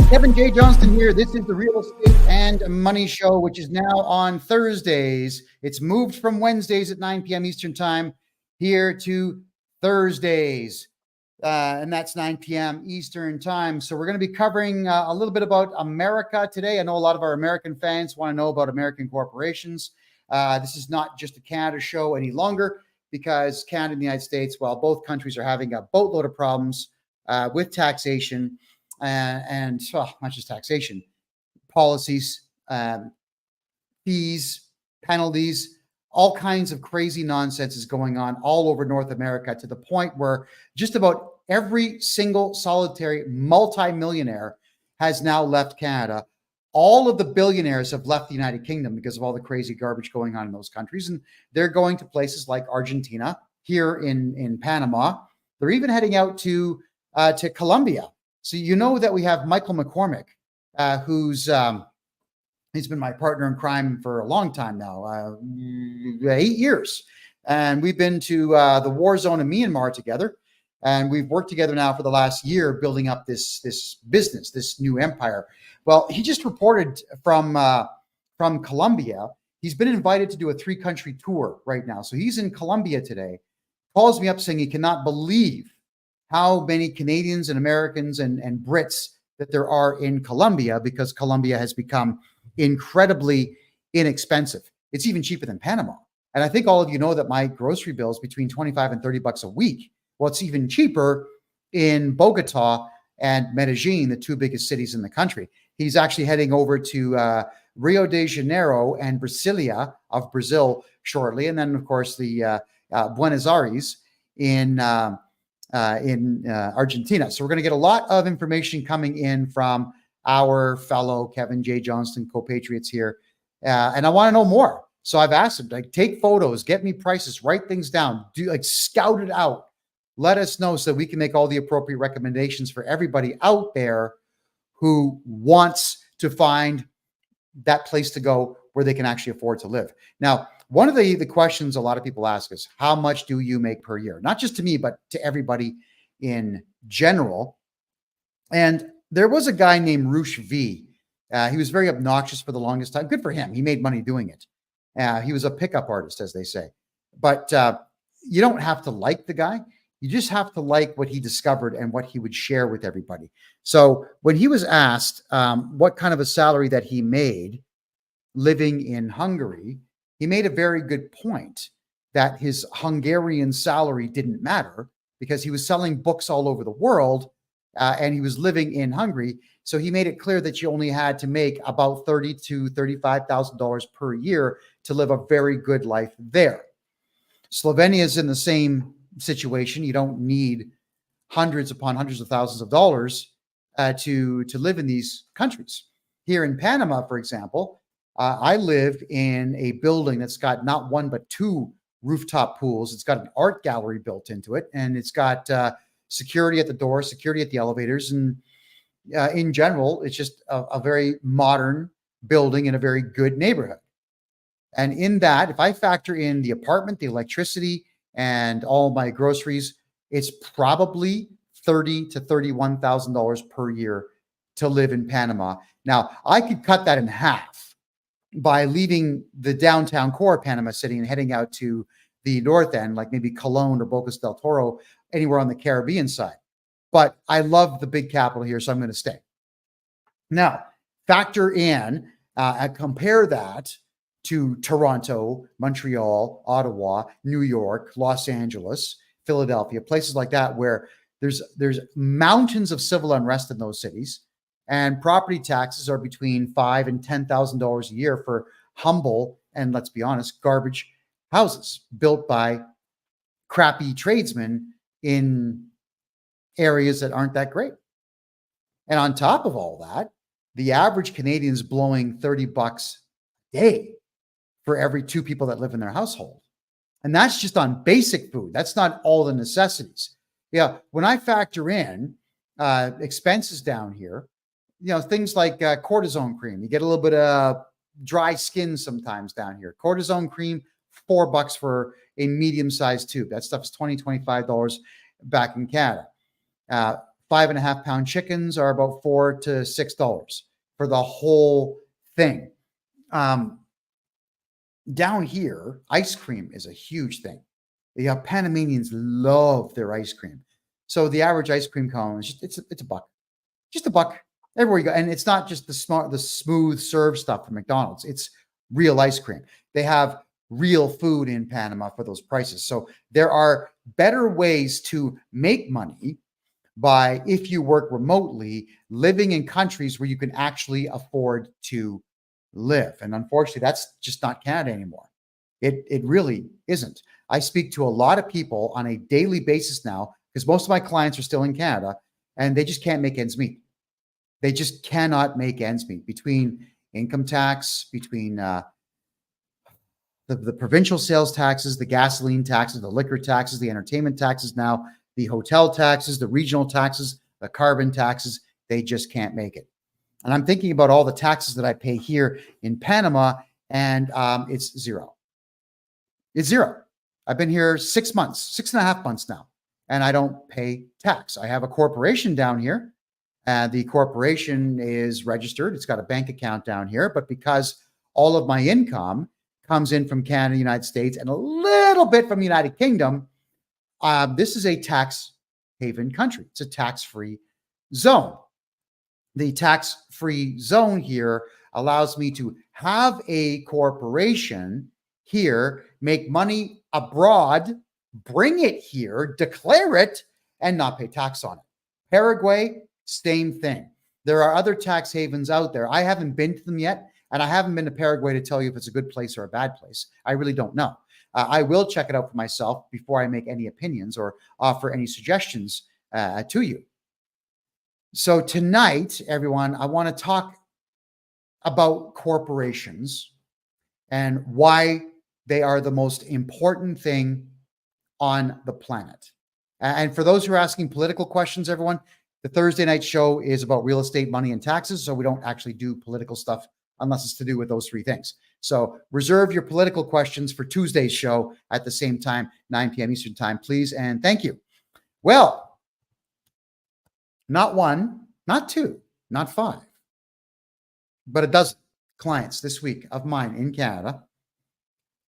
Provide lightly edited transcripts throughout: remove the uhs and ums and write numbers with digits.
Kevin J. Johnston here. This is the Real Estate and Money Show, which is now on Thursdays. It's moved from Wednesdays at 9 p.m. Eastern Time here to Thursdays, and that's 9 p.m. Eastern Time. So we're going to be covering a little bit about America today. I know a lot of our American fans want to know about American corporations. This is not just a Canada show any longer because Canada and the United States, well, both countries are having a boatload of problems with taxation. And not just taxation, policies, fees, penalties, all kinds of crazy nonsense is going on all over North America to the point where just about every single solitary multimillionaire has now left Canada. All of the billionaires have left the United Kingdom because of all the crazy garbage going on in those countries. And they're going to places like Argentina, here in Panama. They're even heading out to Colombia. So you know that we have Michael McCormick, who's he's been my partner in crime for a long time now, 8 years. And we've been to the war zone in Myanmar together. And we've worked together now for the last year building up this business, this new empire. Well, he just reported from Colombia. He's been invited to do a 3-country tour right now. So he's in Colombia today, calls me up saying he cannot believe how many Canadians and Americans and Brits that there are in Colombia because Colombia has become incredibly inexpensive. It's even cheaper than Panama. And I think all of you know that my grocery bill is between 25 and 30 bucks a week. Well, it's even cheaper in Bogota and Medellin, the 2 biggest cities in the country. He's actually heading over to Rio de Janeiro and Brasilia of Brazil shortly. And then, of course, the Buenos Aires in Argentina. So we're going to get a lot of information coming in from our fellow Kevin J. Johnston compatriots here. And I want to know more. So I've asked him, like, take photos, get me prices, write things down, scout it out. Let us know so that we can make all the appropriate recommendations for everybody out there who wants to find that place to go where they can actually afford to live. Now, one of the questions a lot of people ask is, how much do you make per year? Not just to me, but to everybody in general. And there was a guy named Roosh V. He was very obnoxious for the longest time. Good for him. He made money doing it. He was a pickup artist, as they say. But you don't have to like the guy. You just have to like what he discovered and what he would share with everybody. So when he was asked what kind of a salary that he made living in Hungary, he made a very good point that his Hungarian salary didn't matter because he was selling books all over the world and he was living in Hungary. So he made it clear that you only had to make about $30,000 to $35,000 per year to live a very good life there. Slovenia is in the same situation. You don't need hundreds upon hundreds of thousands of dollars to live in these countries. Here in Panama, for example, I live in a building that's got not one, but 2 rooftop pools. It's got an art gallery built into it, and it's got security at the door, security at the elevators. And in general, it's just a very modern building in a very good neighborhood. And in that, if I factor in the apartment, the electricity, and all my groceries, it's probably $30,000 to $31,000 per year to live in Panama. Now, I could cut that in half by leaving the downtown core of Panama City and heading out to the north end, like maybe Cologne or Bocas del Toro, anywhere on the Caribbean side. But I love the big capital here, so I'm going to stay. Now, factor in, compare that to Toronto, Montreal, Ottawa, New York, Los Angeles, Philadelphia, places like that where there's mountains of civil unrest in those cities. And property taxes are between $5,000 and $10,000 a year for humble and, let's be honest, garbage houses built by crappy tradesmen in areas that aren't that great. And on top of all that, the average Canadian is blowing 30 bucks a day for every 2 people that live in their household. And that's just on basic food. That's not all the necessities. Yeah, when I factor in expenses down here, things like cortisone cream. You get a little bit of dry skin sometimes down here. Cortisone cream, $4 for a medium-sized tube. That stuff is $20, $25 back in Canada. 5.5 pound chickens are about $4 to $6 for the whole thing. Down here, ice cream is a huge thing. The Panamanians love their ice cream. So the average ice cream cone is it's a buck, just a buck everywhere you go. And it's not just the smooth serve stuff from McDonald's. It's real ice cream. They have real food in Panama for those prices. So there are better ways to make money by, if you work remotely, living in countries where you can actually afford to live. And unfortunately, that's just not Canada anymore. It really isn't. I speak to a lot of people on a daily basis now, because most of my clients are still in Canada, and they just can't make ends meet. They just cannot make ends meet between income tax, between the provincial sales taxes, the gasoline taxes, the liquor taxes, the entertainment taxes now, the hotel taxes, the regional taxes, the carbon taxes. They just can't make it. And I'm thinking about all the taxes that I pay here in Panama, and it's zero. It's zero. I've been here 6 months, 6.5 months now, and I don't pay tax. I have a corporation down here, and the corporation is registered. It's got a bank account down here, but because all of my income comes in from Canada, United States, and a little bit from the United Kingdom, this is a tax haven country. It's a tax-free zone. The tax-free zone here allows me to have a corporation here, make money abroad, bring it here, declare it, and not pay tax on it. Paraguay, same thing. There are other tax havens out there. I haven't been to them yet, and I haven't been to Paraguay to tell you if it's a good place or a bad place. I really don't know. I will check it out for myself before I make any opinions or offer any suggestions to you. So tonight, everyone, I want to talk about corporations and why they are the most important thing on the planet. And for those who are asking political questions, everyone, the Thursday night show is about real estate, money, and taxes. So we don't actually do political stuff unless it's to do with those three things. So reserve your political questions for Tuesday's show at the same time, 9 p.m. Eastern time, please. And thank you. Well, not one, not two, not five, but a dozen clients this week of mine in Canada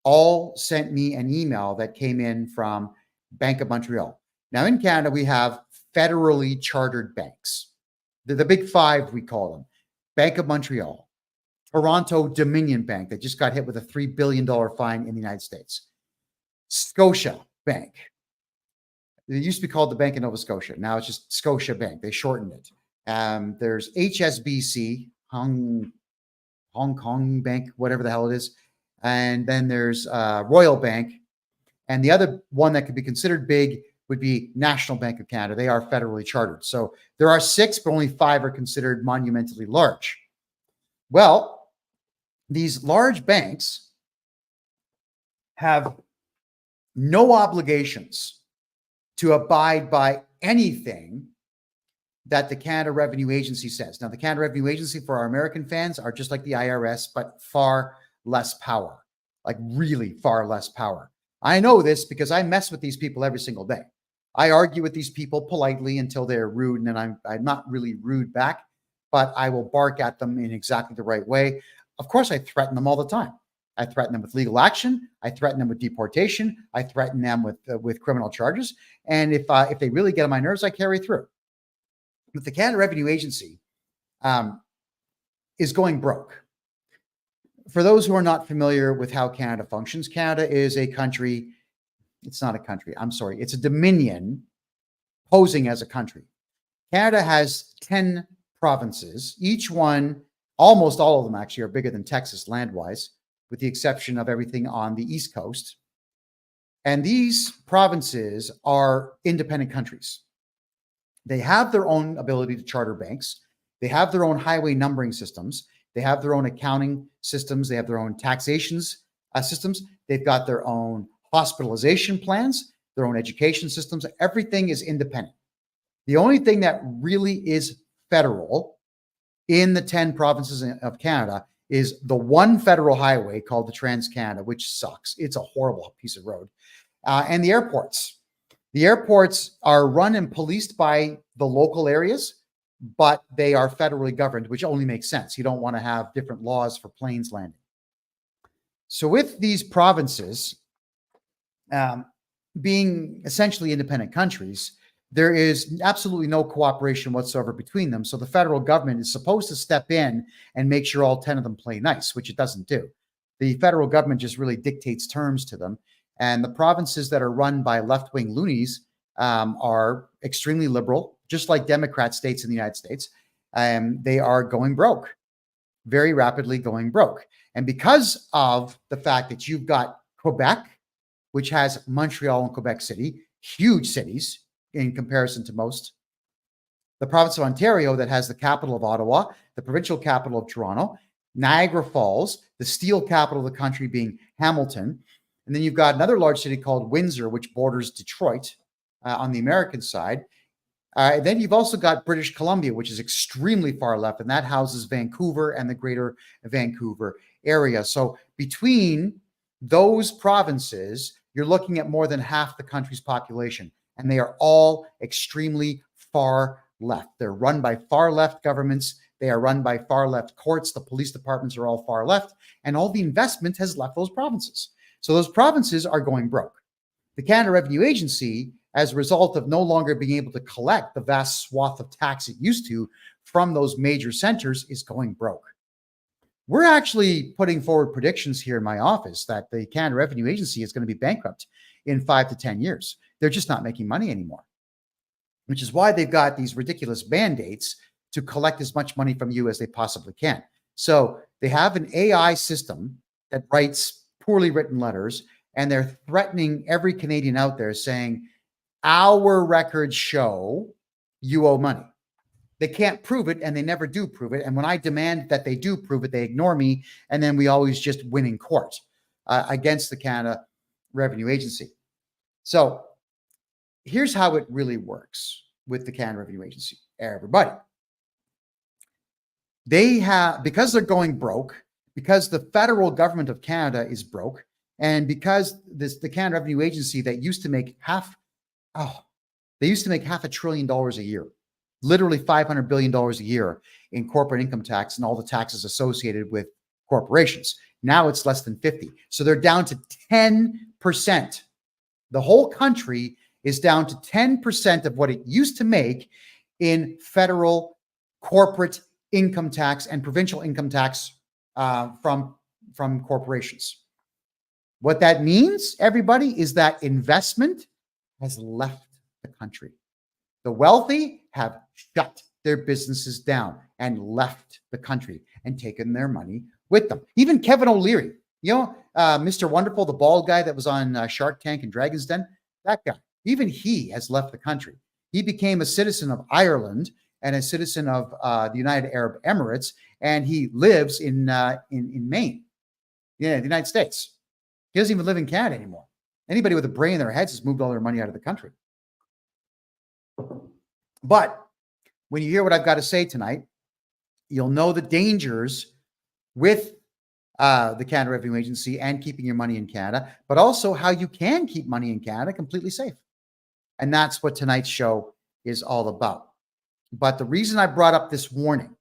all sent me an email that came in from Bank of Montreal. Now, in Canada, we have federally chartered banks. The big five, we call them. Bank of Montreal, Toronto Dominion Bank that just got hit with a $3 billion fine in the United States. Scotia Bank. It used to be called the Bank of Nova Scotia. Now it's just Scotia Bank. They shortened it. There's HSBC, Hong Kong Bank, whatever the hell it is. And then there's Royal Bank. And the other one that could be considered big would be National Bank of Canada. They are federally chartered. So there are 6, but only 5 are considered monumentally large. Well, these large banks have no obligations to abide by anything that the Canada Revenue Agency says. Now, the Canada Revenue Agency, for our American fans, are just like the IRS, but far less power, like really far less power. I know this because I mess with these people every single day. I argue with these people politely until they're rude, and then I'm not really rude back, but I will bark at them in exactly the right way. Of course, I threaten them all the time. I threaten them with legal action. I threaten them with deportation. I threaten them with criminal charges. And if they really get on my nerves, I carry through. But the Canada Revenue Agency is going broke. For those who are not familiar with how Canada functions, Canada is a country. It's not a country. I'm sorry. It's a dominion posing as a country. Canada has 10 provinces. Each one, almost all of them actually, are bigger than Texas land-wise, with the exception of everything on the East Coast. And these provinces are independent countries. They have their own ability to charter banks. They have their own highway numbering systems. They have their own accounting systems. They have their own taxations systems. They've got their own hospitalization plans, their own education systems. Everything is independent. The only thing that really is federal in the 10 provinces of Canada is the one federal highway called the Trans-Canada, which sucks. It's a horrible piece of road. And the airports. The airports are run and policed by the local areas, but they are federally governed, which only makes sense. You don't want to have different laws for planes landing. So with these provinces being essentially independent countries, there is absolutely no cooperation whatsoever between them. So the federal government is supposed to step in and make sure all 10 of them play nice, which it doesn't do. The federal government just really dictates terms to them. And the provinces that are run by left-wing loonies are extremely liberal, just like Democrat states in the United States. They are going broke, very rapidly going broke. And because of the fact that you've got Quebec, which has Montreal and Quebec City, huge cities in comparison to most, the province of Ontario that has the capital of Ottawa, the provincial capital of Toronto, Niagara Falls, the steel capital of the country being Hamilton. And then you've got another large city called Windsor, which borders Detroit on the American side. Then you've also got British Columbia, which is extremely far left, and that houses Vancouver and the greater Vancouver area. So between those provinces, you're looking at more than half the country's population, and they are all extremely far left. They're run by far left governments. They are run by far left courts. The police departments are all far left, and all the investment has left those provinces. So those provinces are going broke. The Canada Revenue Agency, as a result of no longer being able to collect the vast swath of tax it used to from those major centers, is going broke. We're actually putting forward predictions here in my office that the Canada Revenue Agency is going to be bankrupt in 5 to 10 years. They're just not making money anymore, which is why they've got these ridiculous mandates to collect as much money from you as they possibly can. So they have an AI system that writes poorly written letters, and they're threatening every Canadian out there saying, our records show you owe money. They can't prove it, and they never do prove it. And when I demand that they do prove it, they ignore me, and then we always just win in court against the Canada Revenue Agency. So here's how it really works with the Canada Revenue Agency. Everybody, they have, because they're going broke, because the federal government of Canada is broke, and because the Canada Revenue Agency that used to make $500 billion a year, literally $500 billion a year in corporate income tax and all the taxes associated with corporations. Now it's less than 50. So they're down to 10%. The whole country is down to 10% of what it used to make in federal corporate income tax and provincial income tax from corporations. What that means, everybody, is that investment has left the country. The wealthy have shut their businesses down and left the country and taken their money with them. Even Kevin O'Leary, Mr. Wonderful, the bald guy that was on Shark Tank and Dragon's Den, that guy, even he has left the country. He became a citizen of Ireland and a citizen of the United Arab Emirates, and he lives in Maine, the United States. He doesn't even live in Canada anymore. Anybody with a brain in their heads has moved all their money out of the country. But when you hear what I've got to say tonight, you'll know the dangers with the Canada Revenue Agency and keeping your money in Canada, but also how you can keep money in Canada completely safe. And that's what tonight's show is all about. But the reason I brought up this warning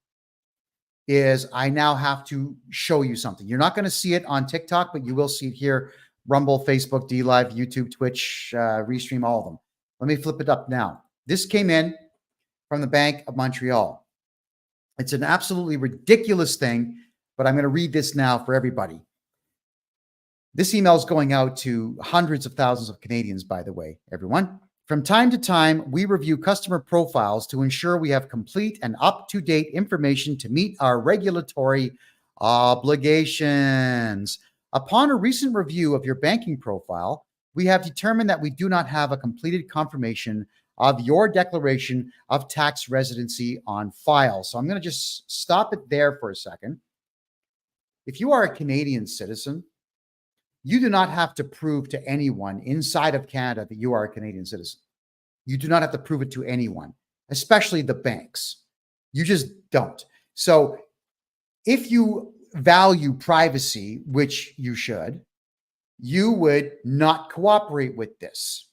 is I now have to show you something. You're not going to see it on TikTok, but you will see it here. Rumble, Facebook, DLive, YouTube, Twitch, Restream, all of them. Let me flip it up now. This came in from the Bank of Montreal. It's an absolutely ridiculous thing, but I'm going to read this now for everybody. This email is going out to hundreds of thousands of Canadians, by the way, everyone. From time to time, we review customer profiles to ensure we have complete and up-to-date information to meet our regulatory obligations. Upon a recent review of your banking profile, we have determined that we do not have a completed confirmation of your declaration of tax residency on file. So I'm going to just stop it there for a second. If you are a Canadian citizen, you do not have to prove to anyone inside of Canada that you are a Canadian citizen. You do not have to prove it to anyone, especially the banks. You just don't. So if you value privacy, which you should, you would not cooperate with this.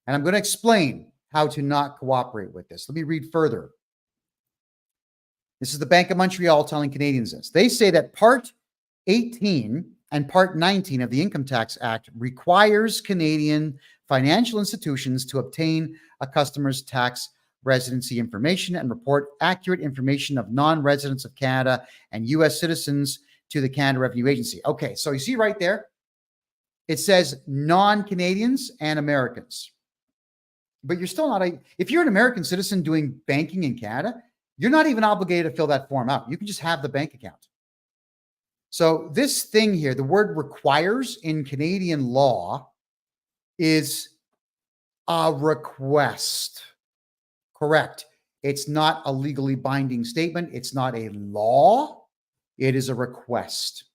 And I'm going to explain how to not cooperate with this. Let me read further. This is the Bank of Montreal telling Canadians this. They say that Part 18 and Part 19 of the Income Tax Act requires Canadian financial institutions to obtain a customer's tax residency information and report accurate information of non-residents of Canada and U.S. citizens to the Canada Revenue Agency. Okay, so you see right there, it says non-Canadians and Americans. But you're still not if you're an American citizen doing banking in Canada, you're not even obligated to fill that form out. You can just have the bank account. So this thing here, the word requires in Canadian law is a request. Correct. It's not a legally binding statement. It's not a law. It is a request.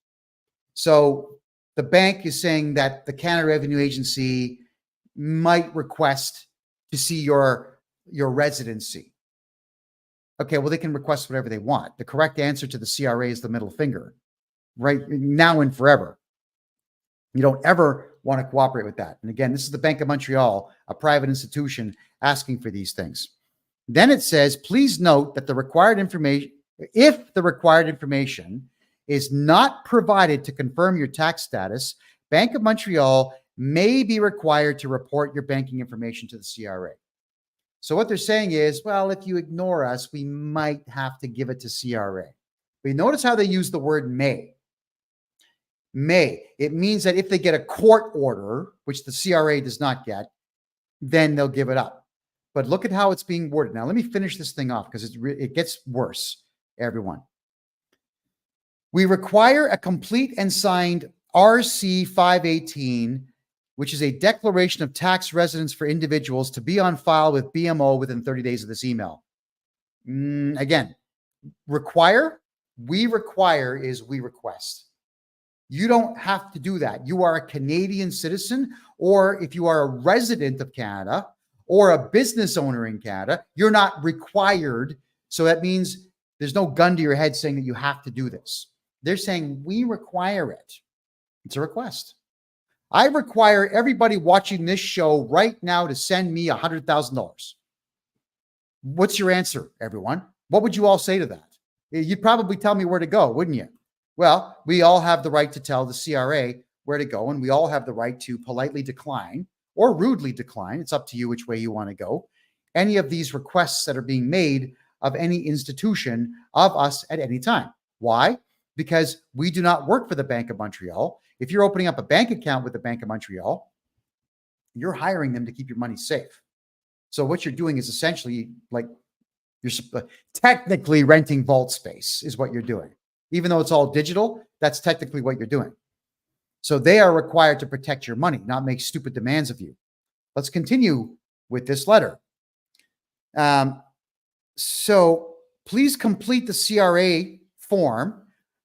So the bank is saying that the Canada Revenue Agency might request to see your residency. Okay, well, they can request whatever they want. The correct answer to the CRA is the middle finger, right now and forever. You don't ever want to cooperate with that. And again, this is the Bank of Montreal, a private institution, asking for these things. Then it says, please note that the required information, if the required information is not provided to confirm your tax status, Bank of Montreal may be required to report your banking information to the CRA. So what they're saying is, well, if you ignore us, we might have to give it to CRA. But notice how they use the word may. May. It means that if they get a court order, which the CRA does not get, then they'll give it up. But look at how it's being worded. Now, let me finish this thing off because it gets worse, everyone. We require a complete and signed RC 518, which is a declaration of tax residence for individuals, to be on file with BMO within 30 days of this email. Again, require, we require is we request. You don't have to do that. You are a Canadian citizen, or if you are a resident of Canada or a business owner in Canada, you're not required. So that means there's no gun to your head saying that you have to do this. They're saying we require it. It's a request. I require everybody watching this show right now to send me $100,000. What's your answer, everyone? What would you all say to that? You'd probably tell me where to go, wouldn't you? Well, we all have the right to tell the CRA where to go, and we all have the right to politely decline or rudely decline. It's up to you which way you want to go. Any of these requests that are being made of any institution of us at any time. Why? Because we do not work for the Bank of Montreal. If you're opening up a bank account with the Bank of Montreal, you're hiring them to keep your money safe. So what you're doing is essentially like you're technically renting vault space is what you're doing. Even though it's all digital, that's technically what you're doing. So they are required to protect your money, not make stupid demands of you. Let's continue with this letter. So please complete the CRA form,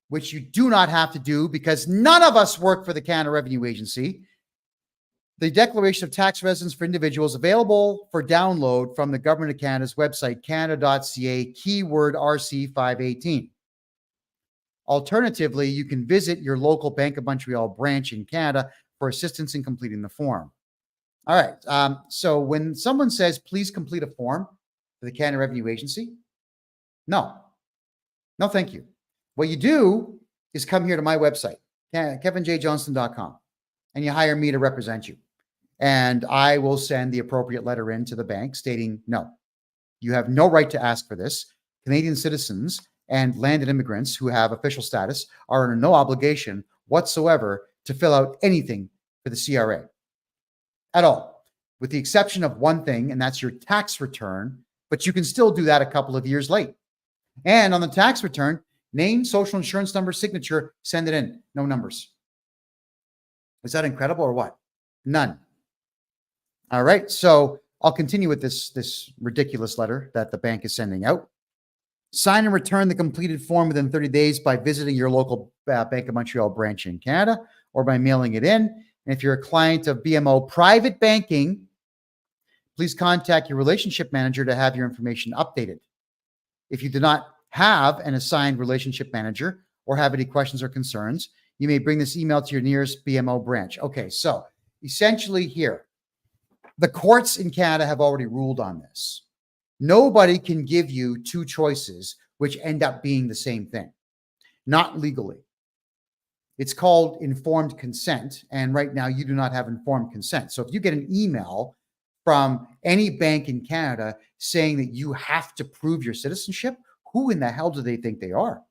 which you do not have to do because none of us work for the Canada Revenue Agency. The Declaration of Tax Residence for Individuals available for download from the Government of Canada's website, canada.ca, keyword RC 518. Alternatively, you can visit your local Bank of Montreal branch in Canada for assistance in completing the form. All right. So when someone says, please complete a form for the Canada Revenue Agency, no, thank you. What you do is come here to my website, kevinjjohnston.com, and you hire me to represent you. And I will send the appropriate letter in to the bank stating, no, you have no right to ask for this. Canadian citizens and landed immigrants who have official status are under no obligation whatsoever to fill out anything for the CRA at all, with the exception of one thing, and that's your tax return, but you can still do that a couple of years late. And on the tax return, name, social insurance number, signature, send it in. No numbers. Is that incredible or what? None. All right. So I'll continue with this ridiculous letter that the bank is sending out. Sign and return the completed form within 30 days by visiting your local Bank of Montreal branch in Canada or by mailing it in. And if you're a client of BMO Private Banking, please contact your relationship manager to have your information updated. If you do not have an assigned relationship manager or have any questions or concerns, you may bring this email to your nearest BMO branch. Okay, so essentially here, The courts in Canada have already ruled on this. Nobody can give you two choices which end up being the same thing, not legally. It's called informed consent. And right now you do not have informed consent. So if you get an email from any bank in Canada saying that you have to prove your citizenship, who in the hell do they think they are?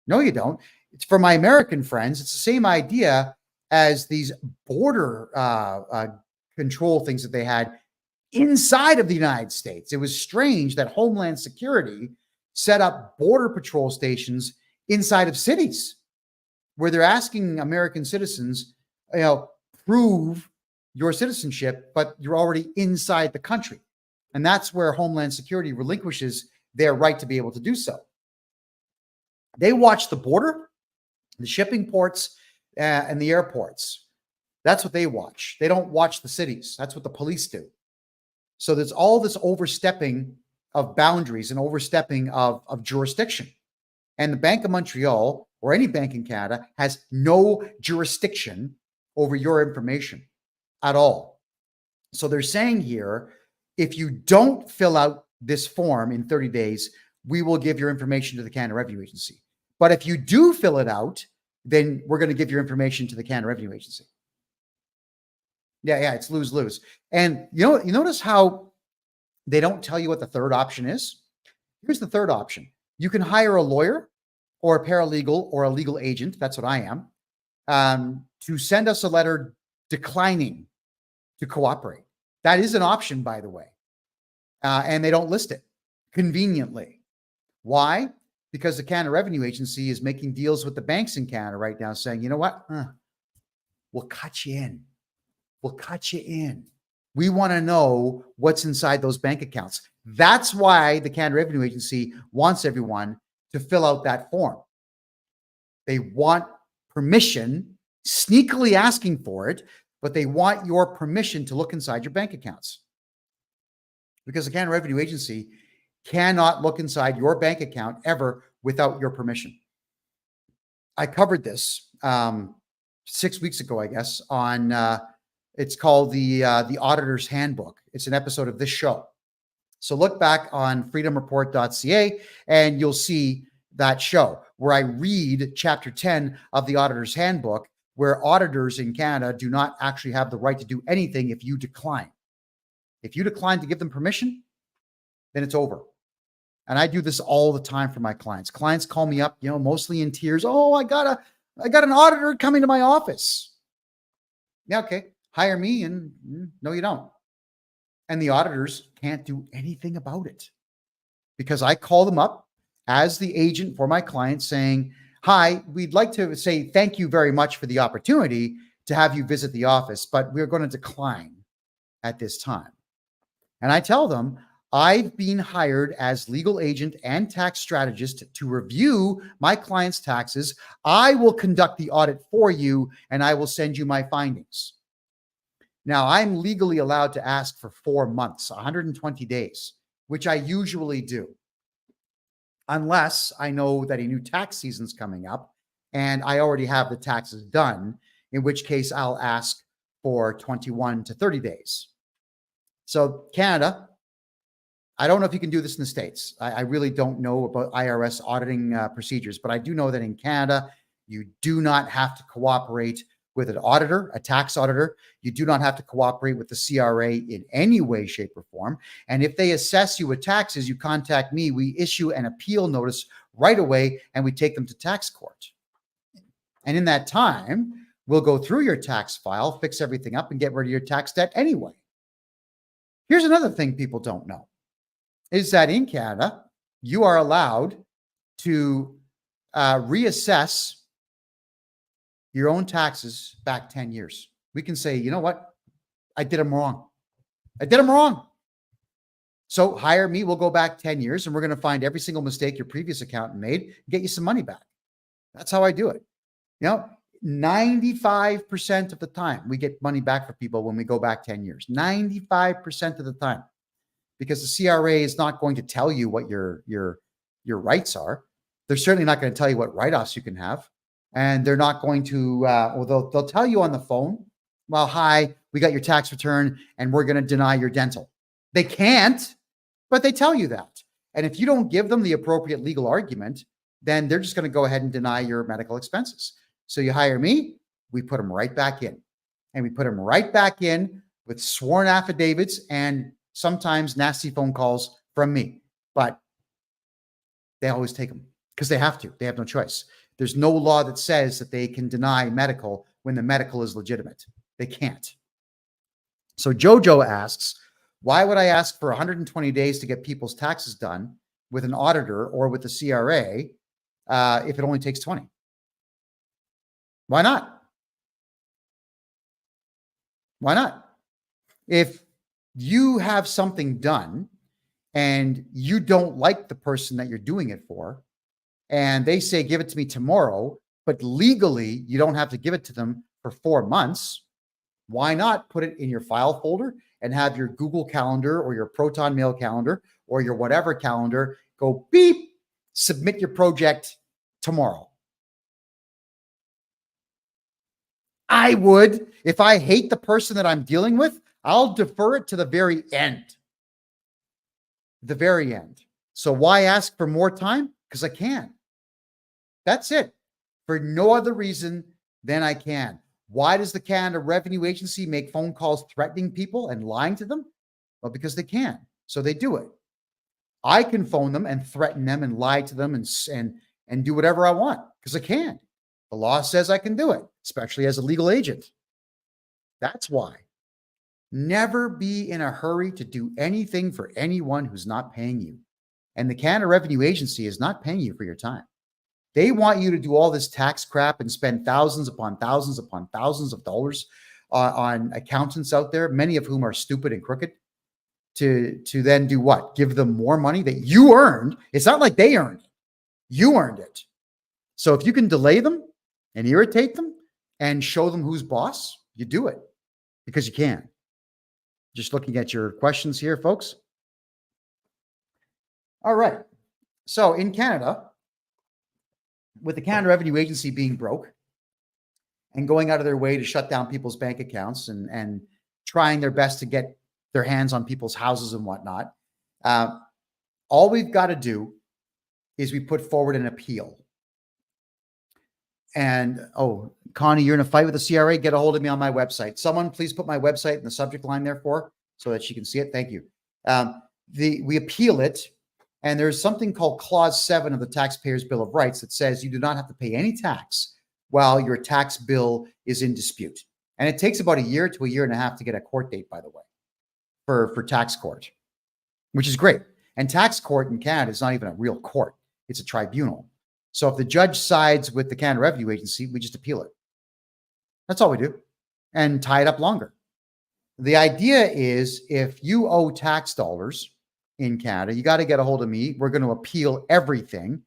No, you don't. It's for my American friends. It's the same idea as these border control things that they had inside of the United States. It was strange that Homeland Security set up border patrol stations inside of cities where they're asking American citizens, prove your citizenship, but you're already inside the country. And that's where Homeland Security relinquishes their right to be able to do so. They watch the border, the shipping ports, and the airports. That's what they watch. They don't watch the cities. That's what the police do. So there's all this overstepping of boundaries and overstepping of jurisdiction. And the Bank of Montreal or any bank in Canada has no jurisdiction over your information at all. So they're saying here, if you don't fill out this form in 30 days, we will give your information to the Canada Revenue Agency. But if you do fill it out, then we're going to give your information to the Canada Revenue Agency. Yeah, it's lose-lose. And you notice how they don't tell you what the third option is? Here's the third option. You can hire a lawyer or a paralegal or a legal agent, that's what I am, to send us a letter declining to cooperate. That is an option, by the way. And they don't list it conveniently. Why? Because the Canada Revenue Agency is making deals with the banks in Canada right now saying, you know what? We'll cut you in. We'll cut you in. We want to know what's inside those bank accounts. That's why the Canada Revenue Agency wants everyone to fill out that form. They want permission, sneakily asking for it, but they want your permission to look inside your bank accounts. Because the Canada Revenue Agency cannot look inside your bank account ever without your permission. I covered this 6 weeks ago, I guess, on it's called the Auditor's Handbook. It's an episode of this show. So look back on freedomreport.ca and you'll see that show where I read chapter 10 of the Auditor's Handbook, where auditors in Canada do not actually have the right to do anything if you decline. If you decline to give them permission, then it's over. And I do this all the time for my clients. Clients call me up, mostly in tears. Oh, I got an auditor coming to my office. Yeah, okay. Hire me, and no, you don't. And the auditors can't do anything about it because I call them up as the agent for my client saying, hi, we'd like to say thank you very much for the opportunity to have you visit the office, but we're going to decline at this time. And I tell them, I've been hired as legal agent and tax strategist to review my client's taxes. I will conduct the audit for you, and I will send you my findings. Now, I'm legally allowed to ask for 4 months, 120 days, which I usually do, unless I know that a new tax season's coming up and I already have the taxes done, in which case I'll ask for 21 to 30 days. So Canada, I don't know if you can do this in the States. I really don't know about IRS auditing procedures, but I do know that in Canada, you do not have to cooperate with an auditor, a tax auditor. You do not have to cooperate with the CRA in any way, shape, or form. And if they assess you with taxes, you contact me. We issue an appeal notice right away, and we take them to tax court. And in that time, we'll go through your tax file, fix everything up, and get rid of your tax debt anyway. Here's another thing people don't know, is that in Canada, you are allowed to reassess your own taxes back 10 years. We can say, you know what? I did them wrong. I did them wrong. So hire me. We'll go back 10 years and we're going to find every single mistake your previous accountant made and get you some money back. That's how I do it. 95% of the time we get money back for people when we go back 10 years, 95% of the time, because the CRA is not going to tell you what your rights are. They're certainly not going to tell you what write-offs you can have. And they're not going to, they'll tell you on the phone, well, hi, we got your tax return and we're going to deny your dental. They can't, but they tell you that. And if you don't give them the appropriate legal argument, then they're just going to go ahead and deny your medical expenses. So you hire me, we put them right back in. And we put them right back in with sworn affidavits and sometimes nasty phone calls from me. But they always take them because they have to. They have no choice. There's no law that says that they can deny medical when the medical is legitimate. They can't. So Jojo asks, why would I ask for 120 days to get people's taxes done with an auditor or with the CRA if it only takes 20? Why not? Why not? If you have something done and you don't like the person that you're doing it for, and they say, give it to me tomorrow, but legally you don't have to give it to them for 4 months, why not put it in your file folder and have your Google Calendar or your Proton Mail calendar or your whatever calendar go beep, submit your project tomorrow? I would. If I hate the person that I'm dealing with, I'll defer it to the very end. The very end. So why ask for more time? Because I can. That's it. For no other reason than I can. Why does the Canada Revenue Agency make phone calls threatening people and lying to them? Well, because they can. So they do it. I can phone them and threaten them and lie to them and do whatever I want because I can. The law says I can do it, especially as a legal agent. That's why. Never be in a hurry to do anything for anyone who's not paying you. And the Canada Revenue Agency is not paying you for your time. They want you to do all this tax crap and spend thousands upon thousands of dollars on accountants out there, many of whom are stupid and crooked, to then do what? Give them more money that you earned. It's not like they earned it. You earned it. So if you can delay them and irritate them and show them who's boss, you do it because you can. Just looking at your questions here, folks. All right. So in Canada, with the Canada Revenue Agency being broke and going out of their way to shut down people's bank accounts and trying their best to get their hands on people's houses and whatnot, all we've got to do is we put forward an appeal. And, oh, Connie, you're in a fight with the CRA? Get a hold of me on my website. Someone please put my website in the subject line there for so that she can see it. Thank you. We appeal it. And there's something called Clause 7 of the Taxpayers' Bill of Rights that says you do not have to pay any tax while your tax bill is in dispute. And it takes about a year to a year and a half to get a court date, by the way, for tax court, which is great. And tax court in Canada is not even a real court. It's a tribunal. So if the judge sides with the Canada Revenue Agency, we just appeal it. That's all we do and tie it up longer. The idea is if you owe tax dollars in Canada, you got to get a hold of me. We're going to appeal everything.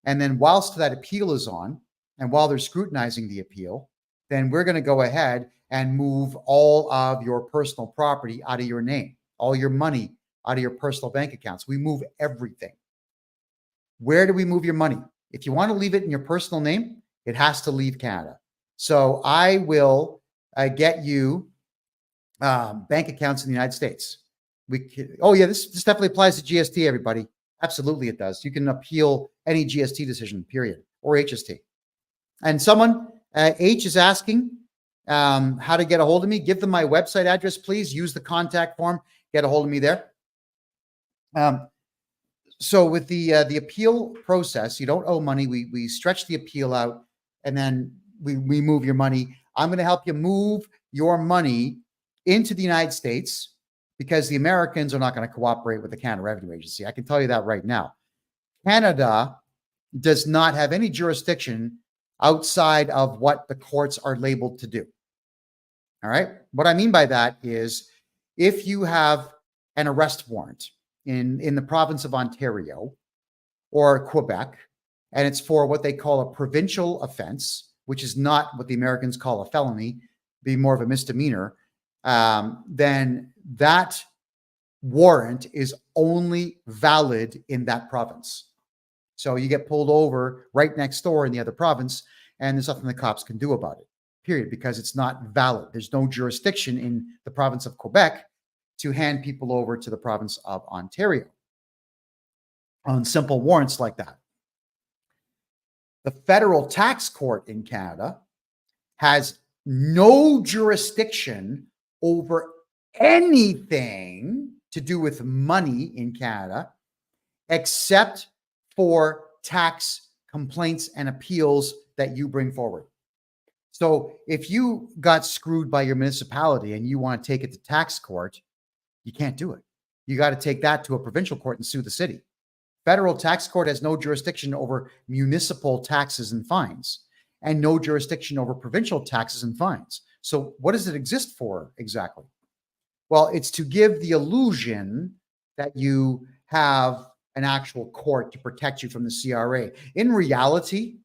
And then whilst that appeal is on, and while they're scrutinizing the appeal, then we're going to go ahead and move all of your personal property out of your name, all your money out of your personal bank accounts. We move everything. Where do we move your money? If you want to leave it in your personal name, it has to leave Canada. So I will get you bank accounts in the United States. This definitely applies to GST, everybody. Absolutely, it does. You can appeal any GST decision, period, or HST. And someone, H, is asking how to get a hold of me. Give them my website address, please. Use the contact form. Get a hold of me there. So with the appeal process, you don't owe money. We stretch the appeal out, and then we move your money. I'm going to help you move your money into the United States, because the Americans are not going to cooperate with the Canada Revenue Agency. I can tell you that right now. Canada does not have any jurisdiction outside of what the courts are labeled to do. All right. What I mean by that is if you have an arrest warrant in the province of Ontario or Quebec, and it's for what they call a provincial offense, which is not what the Americans call a felony, be more of a misdemeanor, then that warrant is only valid in that province. So you get pulled over right next door in the other province, and there's nothing the cops can do about it. period, because it's not valid. There's no jurisdiction in the province of Quebec to hand people over to the province of Ontario on simple warrants like that. The federal tax court in Canada has no jurisdiction over anything to do with money in Canada, except for tax complaints and appeals that you bring forward. So if you got screwed by your municipality and you want to take it to tax court, you can't do it. You got to take that to a provincial court and sue the city. Federal tax court has no jurisdiction over municipal taxes and fines, and no jurisdiction over provincial taxes and fines. So what does it exist for exactly? Well, it's to give the illusion that you have an actual court to protect you from the CRA. In reality,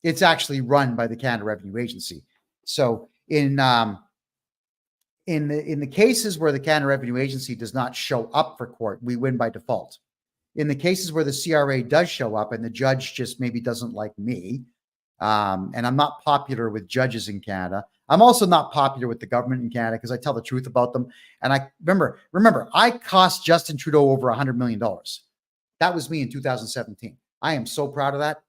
it's actually run by the Canada Revenue Agency. So in the cases where the Canada Revenue Agency does not show up for court, we win by default. In the cases where the CRA does show up and the judge just maybe doesn't like me, and I'm not popular with judges in Canada. I'm also not popular with the government in Canada because I tell the truth about them. And I remember, I cost Justin Trudeau over $100 million. That was me in 2017. I am so proud of that.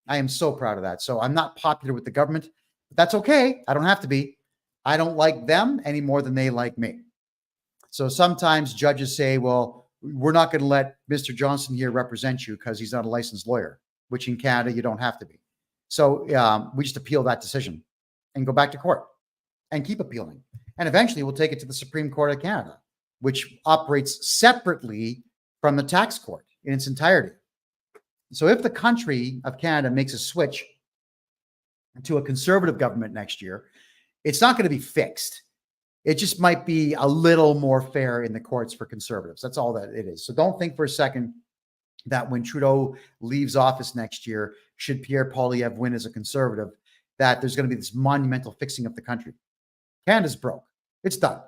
I am so proud of that. So I'm not popular with the government, but that's okay. I don't have to be. I don't like them any more than they like me. So sometimes judges say, well, we're not going to let Mr. Johnston here represent you because he's not a licensed lawyer, which in Canada, you don't have to be. So we just appeal that decision and go back to court and keep appealing. And eventually we'll take it to the Supreme Court of Canada, which operates separately from the tax court in its entirety. So if the country of Canada makes a switch to a conservative government next year, it's not going to be fixed. It just might be a little more fair in the courts for conservatives. That's all that it is. So don't think for a second that when Trudeau leaves office next year, should Pierre Poilievre win as a conservative, that there's going to be this monumental fixing of the country. Canada's broke. It's done.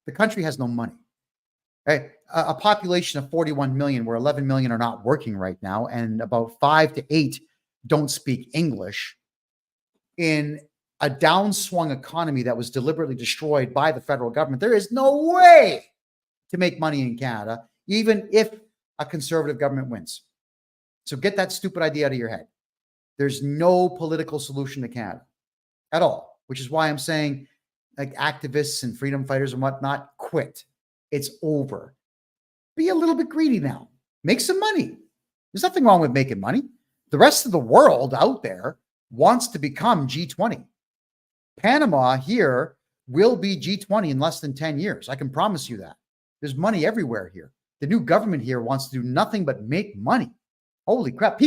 The country has no money. Right? A population of 41 million, where 11 million are not working right now, and about 5 to 8 don't speak English, in a downswung economy that was deliberately destroyed by the federal government, there is no way to make money in Canada, even if a conservative government wins. So get that stupid idea out of your head. There's no political solution to Canada at all, which is why I'm saying, like, activists and freedom fighters and whatnot, quit. It's over. Be a little bit greedy now. Make some money. There's nothing wrong with making money. The rest of the world out there wants to become G20. Panama here will be G20 in less than 10 years. I can promise you that. There's money everywhere here. The new government here wants to do nothing but make money. Holy crap.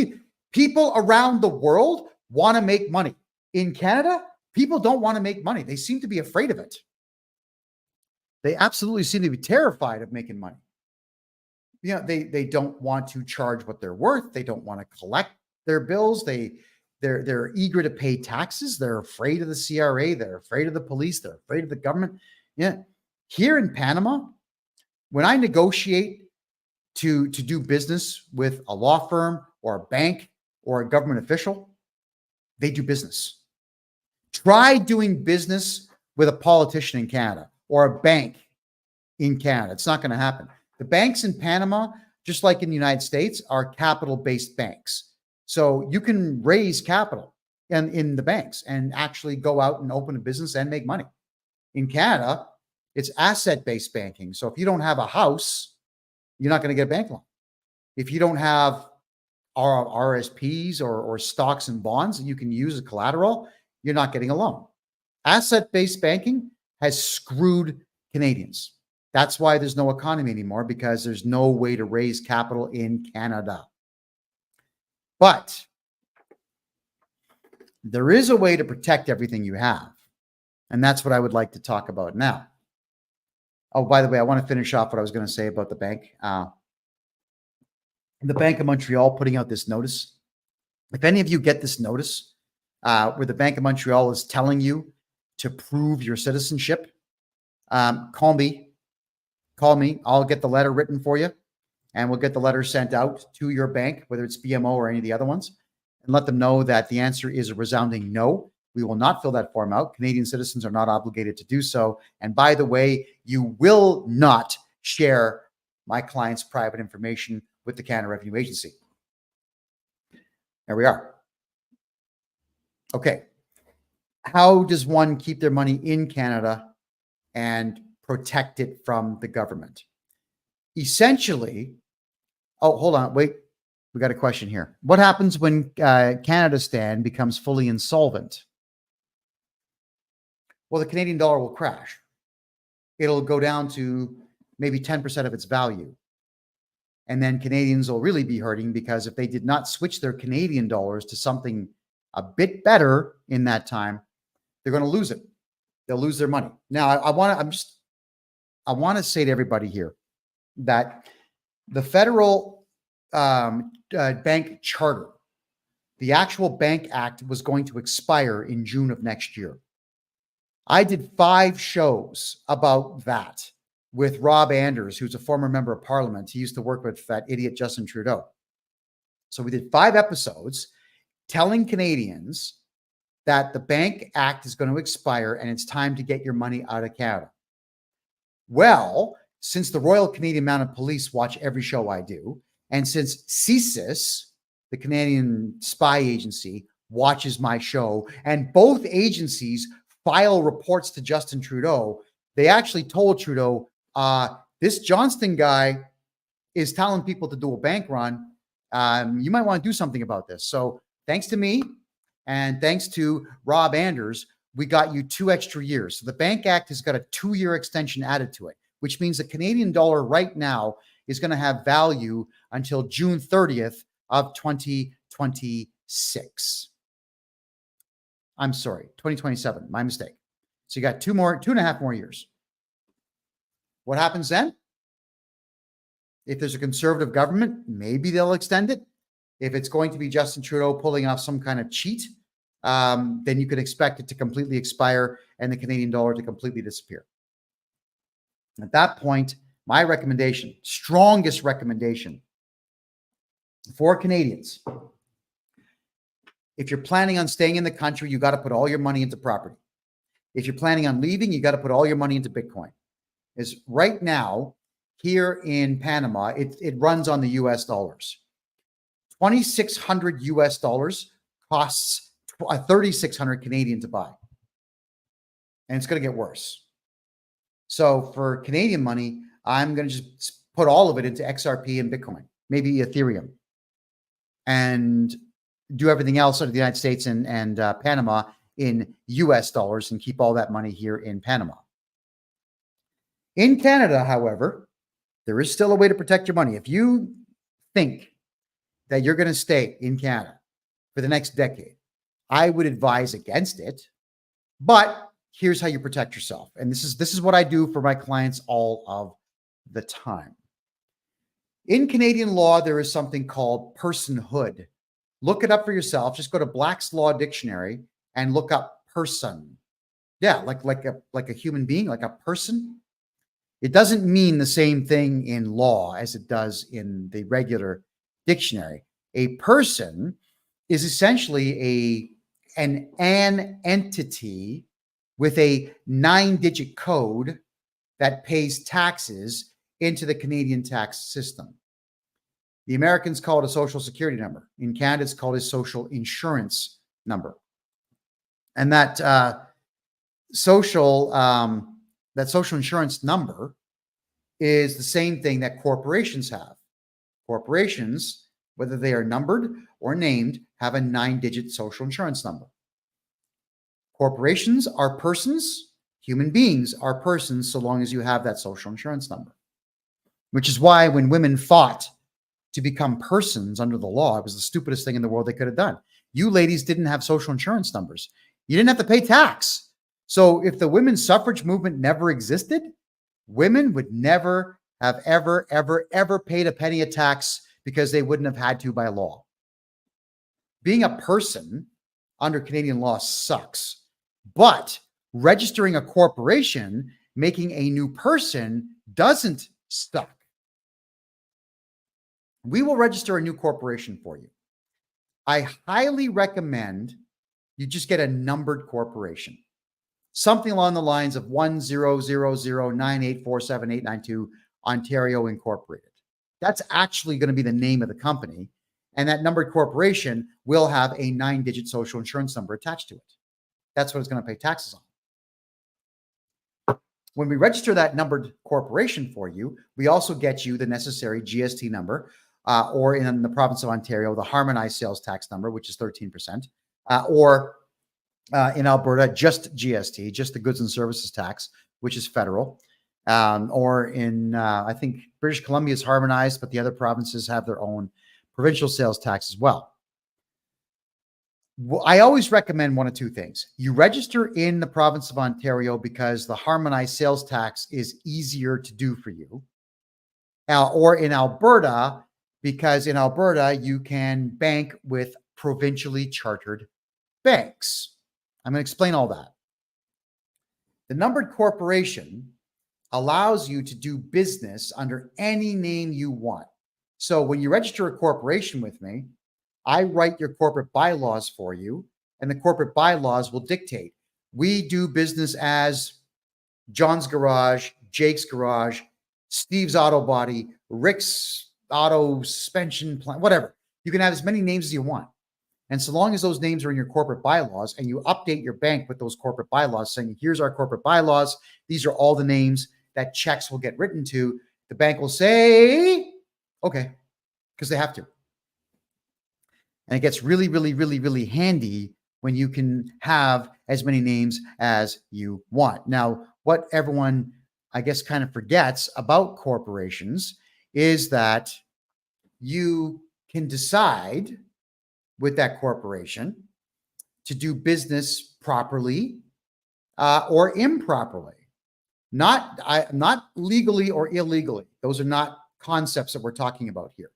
People around the world want to make money. In Canada, people don't want to make money. They seem to be afraid of it. They absolutely seem to be terrified of making money. You know, they don't want to charge what they're worth. They don't want to collect their bills. They're eager to pay taxes. They're afraid of the CRA. They're afraid of the police. They're afraid of the government. Yeah. Here in Panama, when I negotiate to do business with a law firm or a bank or a government official, they do business. Try doing business with a politician in Canada or a bank in Canada. It's not going to happen. The banks in Panama, just like in the United States, are capital-based banks. So you can raise capital in the banks and actually go out and open a business and make money. In Canada, it's asset-based banking. So if you don't have a house, you're not going to get a bank loan. If you don't have RSPs or stocks and bonds that you can use as collateral, you're not getting a loan. Asset-based banking has screwed Canadians. That's why there's no economy anymore, because there's no way to raise capital in Canada. But there is a way to protect everything you have. And that's what I would like to talk about now. Oh, by the way, I want to finish off what I was going to say about the bank. The Bank of Montreal putting out this notice. If any of you get this notice where the Bank of Montreal is telling you to prove your citizenship, call me. Call me. I'll get the letter written for you, and we'll get the letter sent out to your bank, whether it's BMO or any of the other ones, and let them know that the answer is a resounding no. We will not fill that form out. Canadian citizens are not obligated to do so. And by the way, you will not share my client's private information with the Canada Revenue Agency. There we are. Okay. How does one keep their money in Canada and protect it from the government? Essentially, oh, hold on, wait. We got a question here. What happens when Canada Stan becomes fully insolvent? Well, the Canadian dollar will crash. It'll go down to maybe 10% of its value. And then Canadians will really be hurting, because if they did not switch their Canadian dollars to something a bit better in that time, they're going to lose it. They'll lose their money. Now, I want to say to everybody here that the federal bank charter, the actual Bank Act, was going to expire in June of next year. I did 5 shows about that with Rob Anders, who's a former member of parliament. He used to work with that idiot Justin Trudeau. So we did 5 episodes telling Canadians that the Bank Act is going to expire and it's time to get your money out of Canada. Well, since the Royal Canadian Mounted Police watch every show I do, and since CSIS, the Canadian spy agency, watches my show, and both agencies file reports to Justin Trudeau, they actually told Trudeau, this Johnston guy is telling people to do a bank run. You might want to do something about this. So thanks to me and thanks to Rob Anders, we got you 2 extra years. So the Bank Act has got a 2-year extension added to it, which means the Canadian dollar right now is going to have value until June 30th of 2026. I'm sorry, 2027, my mistake. So you got 2.5 more years. What happens then? If there's a conservative government, maybe they'll extend it. If it's going to be Justin Trudeau pulling off some kind of cheat, then you can expect it to completely expire and the Canadian dollar to completely disappear. At that point, my recommendation, strongest recommendation for Canadians, if you're planning on staying in the country, you got to put all your money into property. If you're planning on leaving, you got to put all your money into Bitcoin. Is right now here in Panama, it runs on the US dollars. 2,600 US dollars costs 3,600 Canadian to buy. And it's going to get worse. So for Canadian money, I'm going to just put all of it into XRP and Bitcoin, maybe Ethereum, and do everything else out of the United States and Panama in US dollars and keep all that money here in Panama. In Canada, however, there is still a way to protect your money. If you think that you're going to stay in Canada for the next decade, I would advise against it. But here's how you protect yourself. And this is what I do for my clients all of the time. In Canadian law, there is something called personhood. Look it up for yourself. Just go to Black's Law Dictionary and look up person. Yeah, like a human being, like a person. It doesn't mean the same thing in law as it does in the regular dictionary. A person is essentially an entity with a 9-digit code that pays taxes into the Canadian tax system. The Americans call it a social security number. In Canada, it's called a social insurance number. And that social insurance number is the same thing that corporations have. Corporations, whether they are numbered or named, have a 9-digit social insurance number. Corporations are persons. Human beings are persons so long as you have that social insurance number. Which is why when women fought to become persons under the law, it was the stupidest thing in the world they could have done. You ladies didn't have social insurance numbers. You didn't have to pay tax. So if the women's suffrage movement never existed, women would never have ever paid a penny of tax because they wouldn't have had to by law. Being a person under Canadian law sucks, but registering a corporation, making a new person, doesn't suck. We will register a new corporation for you. I highly recommend You just get a numbered corporation. Something along the lines of 100098478892 Ontario Incorporated. That's actually going to be the name of the company. And that numbered corporation will have a 9-digit social insurance number attached to it. That's what it's going to pay taxes on. When we register that numbered corporation for you, we also get you the necessary GST number, or in the province of Ontario, the harmonized sales tax number, which is 13%, or in Alberta, just GST, just the goods and services tax, which is federal, or in, I think British Columbia is harmonized, but the other provinces have their own provincial sales tax as well. I always recommend one of two things. You register in the province of Ontario because the harmonized sales tax is easier to do for you. Or in Alberta, because in Alberta, you can bank with provincially chartered banks. I'm going to explain all that. The numbered corporation allows you to do business under any name you want. So when you register a corporation with me, I write your corporate bylaws for you, and the corporate bylaws will dictate. We do business as John's Garage, Jake's Garage, Steve's Auto Body, Rick's Auto Suspension Plant, whatever. You can have as many names as you want. And so long as those names are in your corporate bylaws and you update your bank with those corporate bylaws saying, here's our corporate bylaws, these are all the names that checks will get written to, the bank will say, okay, because they have to. And it gets really, really, really, really handy when you can have as many names as you want. Now, what everyone, I guess, kind of forgets about corporations is that you can decide with that corporation to do business properly or improperly, not legally or illegally. Those are not concepts that we're talking about here.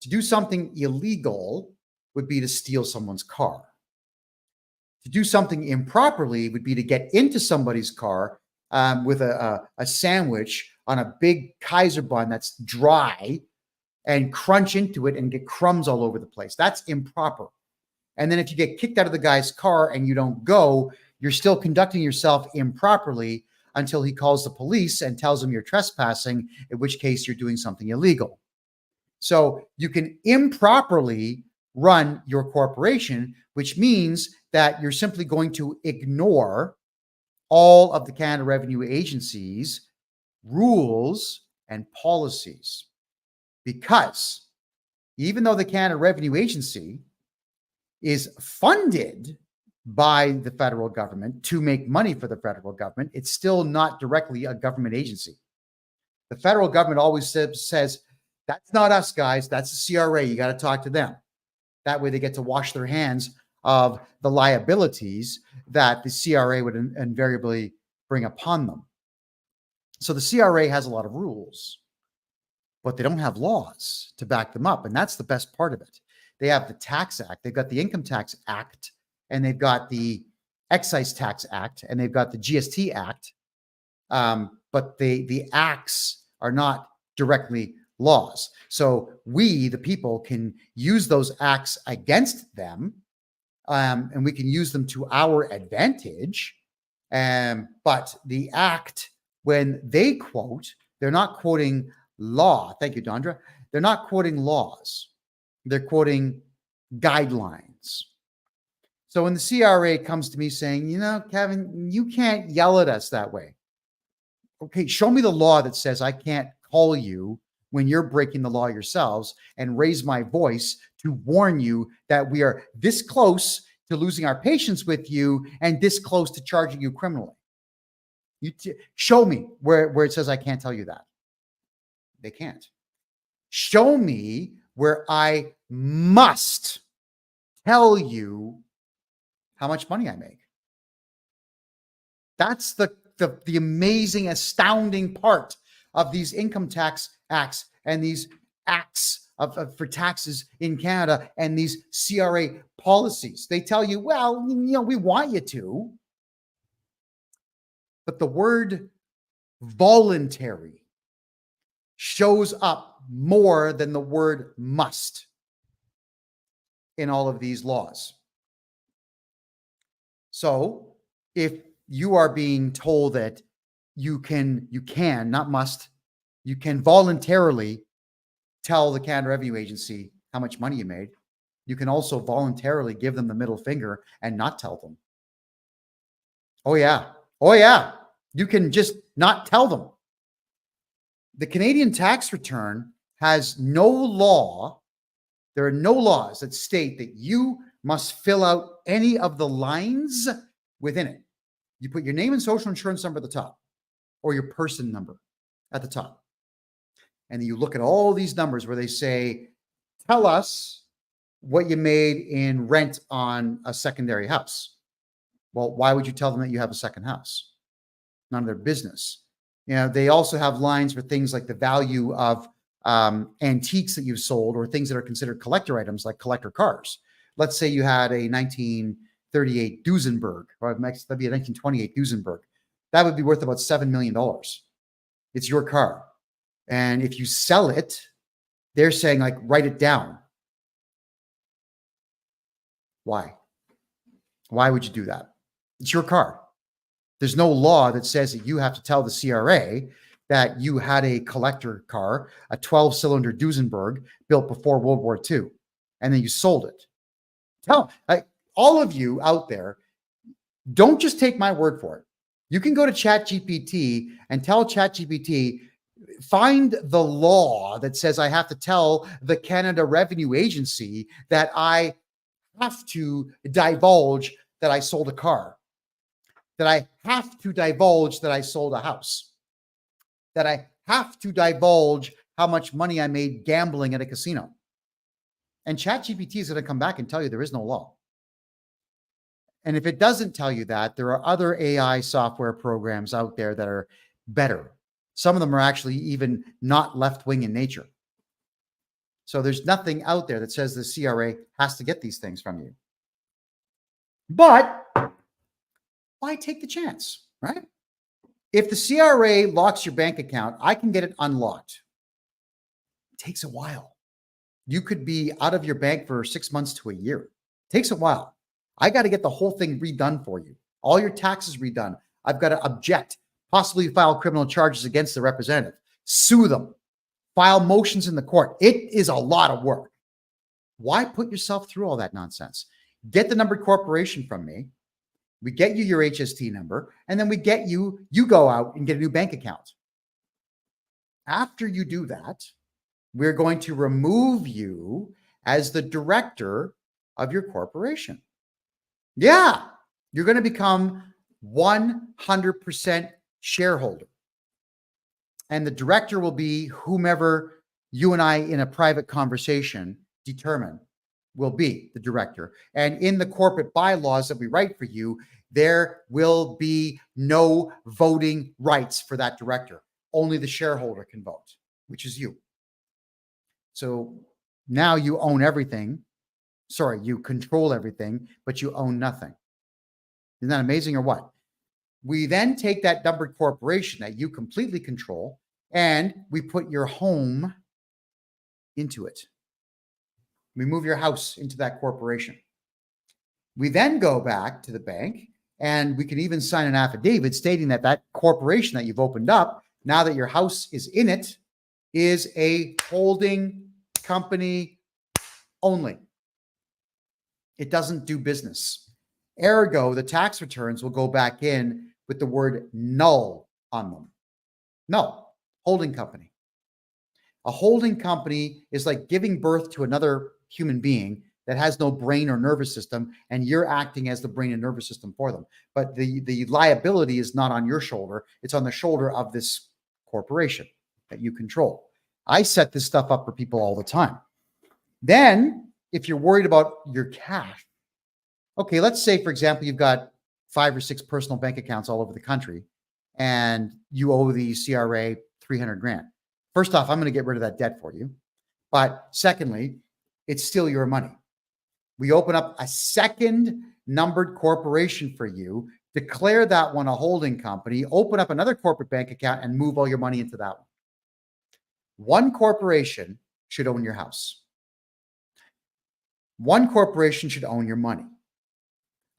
To do something illegal would be to steal someone's car. To do something improperly would be to get into somebody's car with a sandwich on a big Kaiser bun that's dry and crunch into it and get crumbs all over the place. That's improper. And then if you get kicked out of the guy's car and you don't go, you're still conducting yourself improperly until he calls the police and tells them you're trespassing, in which case you're doing something illegal. So you can improperly run your corporation, which means that you're simply going to ignore all of the Canada Revenue Agency's rules and policies. Because even though the Canada Revenue Agency is funded by the federal government to make money for the federal government, it's still not directly a government agency. The federal government always says, that's not us, guys. That's the CRA. You got to talk to them. That way they get to wash their hands of the liabilities that the CRA would invariably bring upon them. So the CRA has a lot of rules, but they don't have laws to back them up. And that's the best part of it. They have the Tax Act. They've got the Income Tax Act, and they've got the Excise Tax Act, and they've got the GST Act. But the acts are not directly laws. So we, the people, can use those acts against them, and we can use them to our advantage. But the act, when they quote, they're not quoting law. Thank you, Dondra. They're not quoting laws. They're quoting guidelines. So when the CRA comes to me saying, you know, Kevin, you can't yell at us that way. Okay, show me the law that says I can't call you when you're breaking the law yourselves and raise my voice to warn you that we are this close to losing our patience with you and this close to charging you criminally. Show me where it says I can't tell you that. They can't. Show me where I must tell you how much money I make. That's the amazing, astounding part of these income tax acts and these acts for taxes in Canada and these CRA policies. They tell you, well, you know, we want you to, but the word voluntary shows up more than the word must in all of these laws. So if you are being told that you can, not must, you can voluntarily tell the Canada Revenue Agency how much money you made. You can also voluntarily give them the middle finger and not tell them. Oh, yeah. Oh, yeah. You can just not tell them. The Canadian tax return has no law. There are no laws that state that you must fill out any of the lines within it. You put your name and social insurance number at the top, or your person number at the top. And then you look at all these numbers where they say, tell us what you made in rent on a secondary house. Well, why would you tell them that you have a second house? None of their business. You know, they also have lines for things like the value of antiques that you've sold, or things that are considered collector items like collector cars. Let's say you had a 1938 Duesenberg, or that'd be a 1928 Duesenberg. That would be worth about $7 million. It's your car. And if you sell it, they're saying, like, write it down. Why? Why would you do that? It's your car. There's no law that says that you have to tell the CRA that you had a collector car, a 12-cylinder Duesenberg built before World War II, and then you sold it. All of you out there, don't just take my word for it. You can go to ChatGPT and tell ChatGPT, find the law that says I have to tell the Canada Revenue Agency that I have to divulge that I sold a car, that I have to divulge that I sold a house, that I have to divulge how much money I made gambling at a casino. And ChatGPT is going to come back and tell you there is no law. And if it doesn't tell you that, there are other AI software programs out there that are better. Some of them are actually even not left-wing in nature. So there's nothing out there that says the CRA has to get these things from you. But why take the chance, right? If the CRA locks your bank account, I can get it unlocked. It takes a while. You could be out of your bank for 6 months to a year. It takes a while. I got to get the whole thing redone for you. All your taxes redone. I've got to object, possibly file criminal charges against the representative, sue them, file motions in the court. It is a lot of work. Why put yourself through all that nonsense? Get the numbered corporation from me. We get you your HST number, and then we get you go out and get a new bank account. After you do that, we're going to remove you as the director of your corporation. Yeah, you're going to become 100% shareholder. And the director will be whomever you and I in a private conversation determine will be the director. And in the corporate bylaws that we write for you, there will be no voting rights for that director. Only the shareholder can vote, which is you. So now you own everything. Sorry, you control everything, but you own nothing. Isn't that amazing or what? We then take that numbered corporation that you completely control and we put your home into it. We move your house into that corporation. We then go back to the bank and we can even sign an affidavit stating that that corporation that you've opened up, now that your house is in it, is a holding company only. It doesn't do business. Ergo, the tax returns will go back in with the word null on them. Null, holding company. A holding company is like giving birth to another human being that has no brain or nervous system, and you're acting as the brain and nervous system for them. But the liability is not on your shoulder. It's on the shoulder of this corporation that you control. I set this stuff up for people all the time. Then, if you're worried about your cash, okay, let's say, for example, you've got 5 or 6 personal bank accounts all over the country, and you owe the CRA 300 grand. First off, I'm going to get rid of that debt for you. But secondly, it's still your money. We open up a second numbered corporation for you, declare that one a holding company, open up another corporate bank account, and move all your money into that one. One corporation should own your house. One corporation should own your money.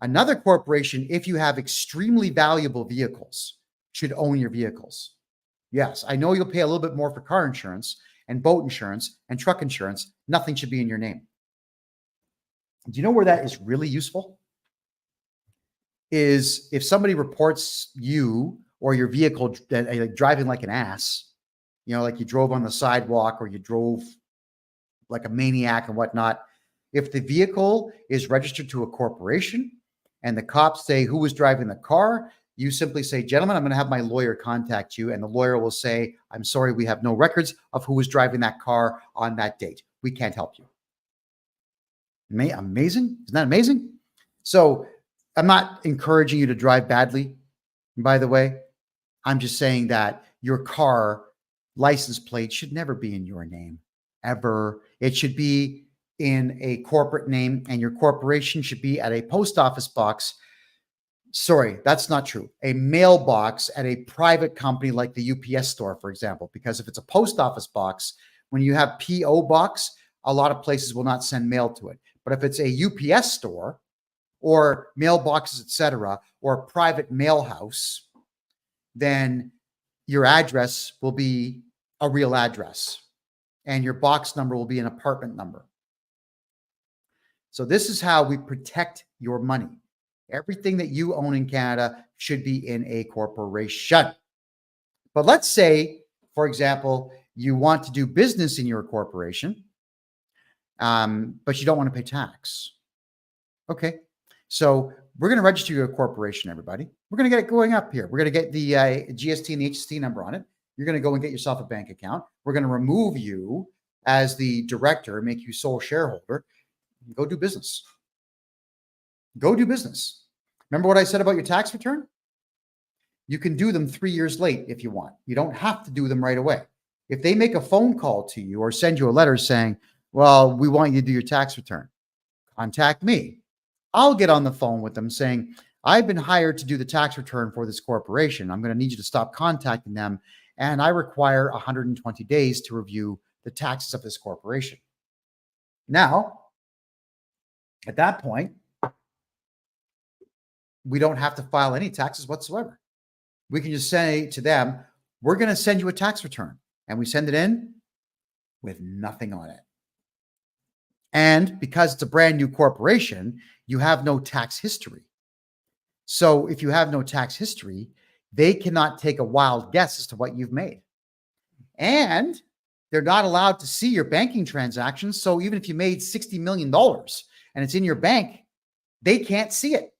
Another corporation, if you have extremely valuable vehicles, should own your vehicles. Yes, I know you'll pay a little bit more for car insurance and boat insurance and truck insurance. Nothing should be in your name. Do you know where that is really useful? Is if somebody reports you or your vehicle driving like an ass, like you drove on the sidewalk or you drove like a maniac and whatnot. If the vehicle is registered to a corporation and the cops say who was driving the car, you simply say, gentlemen, I'm going to have my lawyer contact you. And the lawyer will say, I'm sorry, we have no records of who was driving that car on that date. We can't help you. Amazing. Isn't that amazing? So I'm not encouraging you to drive badly, by the way. I'm just saying that your car license plate should never be in your name, ever. It should be in a corporate name, and your corporation should be at a post office box. Sorry, that's not true. A mailbox at a private company like the UPS store, for example, because if it's a post office box, when you have PO box, a lot of places will not send mail to it. But if it's a UPS store or mailboxes, etc., or a private mail house, then your address will be a real address and your box number will be an apartment number. So this is how we protect your money. Everything that you own in Canada should be in a corporation. But let's say, for example, you want to do business in your corporation, but you don't want to pay tax. Okay, so we're going to register your corporation, everybody. We're going to get it going up here. We're going to get the GST and the HST number on it. You're going to go and get yourself a bank account. We're going to remove you as the director, make you sole shareholder. Go do business. Go do business. Remember what I said about your tax return? You can do them 3 years late if you want. You don't have to do them right away. If they make a phone call to you or send you a letter saying, well, we want you to do your tax return, contact me. I'll get on the phone with them saying, I've been hired to do the tax return for this corporation. I'm going to need you to stop contacting them. And I require 120 days to review the taxes of this corporation. Now, at that point, we don't have to file any taxes whatsoever. We can just say to them, we're going to send you a tax return. And we send it in with nothing on it. And because it's a brand new corporation, you have no tax history. So if you have no tax history, they cannot take a wild guess as to what you've made. And they're not allowed to see your banking transactions. So even if you made $60 million and it's in your bank, they can't see it.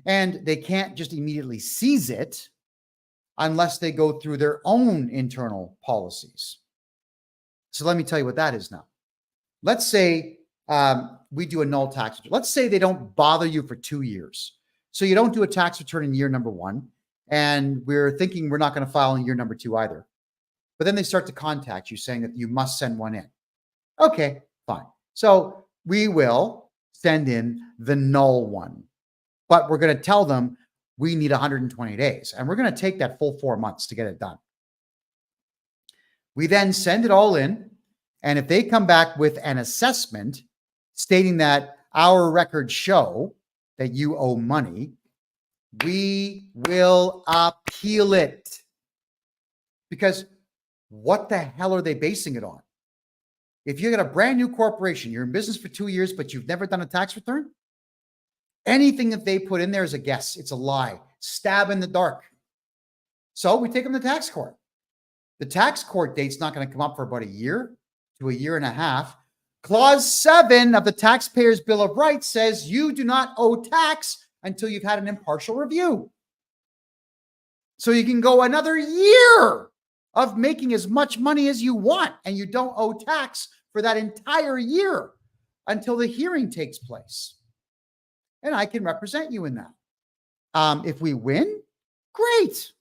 And they can't just immediately seize it unless they go through their own internal policies. So let me tell you what that is now. Let's say we do a null tax return. Let's say they don't bother you for 2 years. So you don't do a tax return in year number 1, and we're thinking we're not going to file in year number 2 either. But then they start to contact you saying that you must send one in. Okay, fine. So we will send in the null one, but we're going to tell them we need 120 days, and we're going to take that full 4 months to get it done. We then send it all in, and if they come back with an assessment stating that our records show that you owe money, we will appeal it. Because what the hell are they basing it on? If you got a brand new corporation, you're in business for 2 years, but you've never done a tax return, anything that they put in there is a guess. It's a lie. Stab in the dark. So we take them to tax court. The tax court date's not going to come up for about a year to a year and a half. Clause 7 of the Taxpayers' Bill of Rights says you do not owe tax until you've had an impartial review. So you can go another year of making as much money as you want, and you don't owe tax for that entire year until the hearing takes place. And I can represent you in that. If we win, great.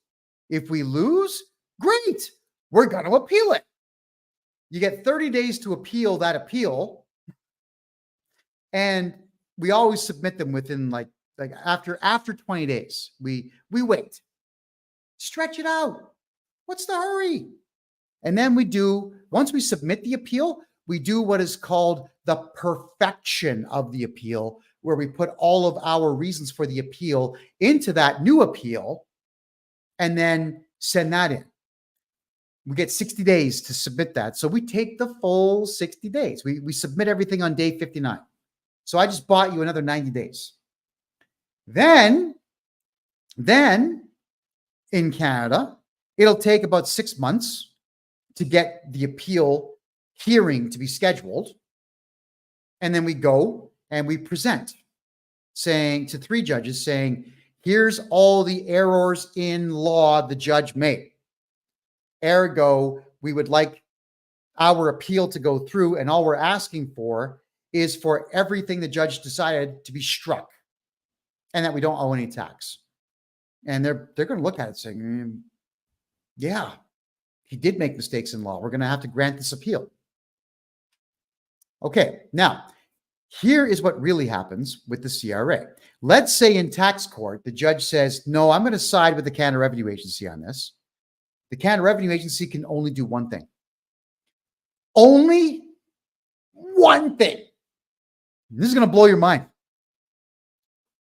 If we lose, great. We're going to appeal it. You get 30 days to appeal that appeal. And we always submit them within like after 20 days. We wait. Stretch it out. What's the hurry? And then once we submit the appeal, we do what is called the perfection of the appeal, where we put all of our reasons for the appeal into that new appeal and then send that in. We get 60 days to submit that. So we take the full 60 days. We submit everything on day 59. So I just bought you another 90 days. Then in Canada, it'll take about 6 months to get the appeal hearing to be scheduled. And then we go and we present saying to 3 judges saying, here's all the errors in law the judge made. Ergo, we would like our appeal to go through, and all we're asking for is for everything the judge decided to be struck and that we don't owe any tax. And they're going to look at it saying, yeah, he did make mistakes in law. We're going to have to grant this appeal. Okay, now, here is what really happens with the CRA. Let's say in tax court, the judge says, no, I'm going to side with the Canada Revenue Agency on this. The Canada Revenue Agency can only do one thing. Only one thing. This is going to blow your mind.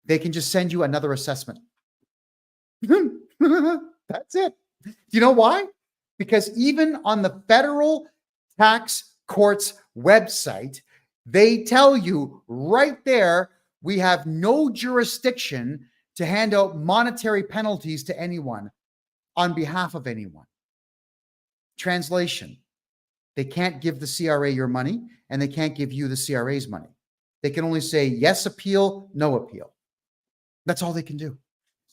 They can just send you another assessment. That's it. Do you know why? Because even on the federal tax court's website, they tell you right there, we have no jurisdiction to hand out monetary penalties to anyone on behalf of anyone. Translation: they can't give the CRA your money, and they can't give you the CRA's money. They can only say yes appeal, no appeal. That's all they can do.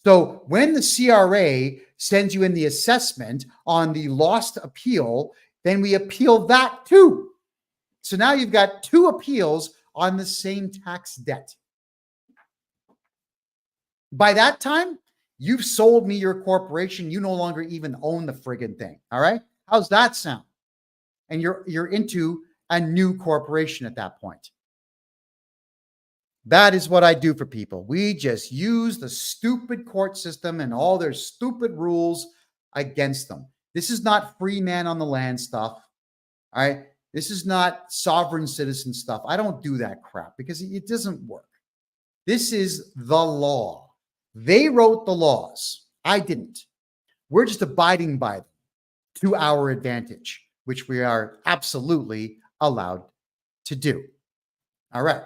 So when the CRA sends you in the assessment on the lost appeal, then we appeal that too. So now you've got 2 appeals on the same tax debt. By that time, you've sold me your corporation. You no longer even own the friggin' thing. All right? How's that sound? And you're into a new corporation at that point. That is what I do for people. We just use the stupid court system and all their stupid rules against them. This is not free man on the land stuff. All right? This is not sovereign citizen stuff. I don't do that crap because it doesn't work. This is the law. They wrote the laws. I didn't. We're just abiding by them to our advantage, which we are absolutely allowed to do. All right.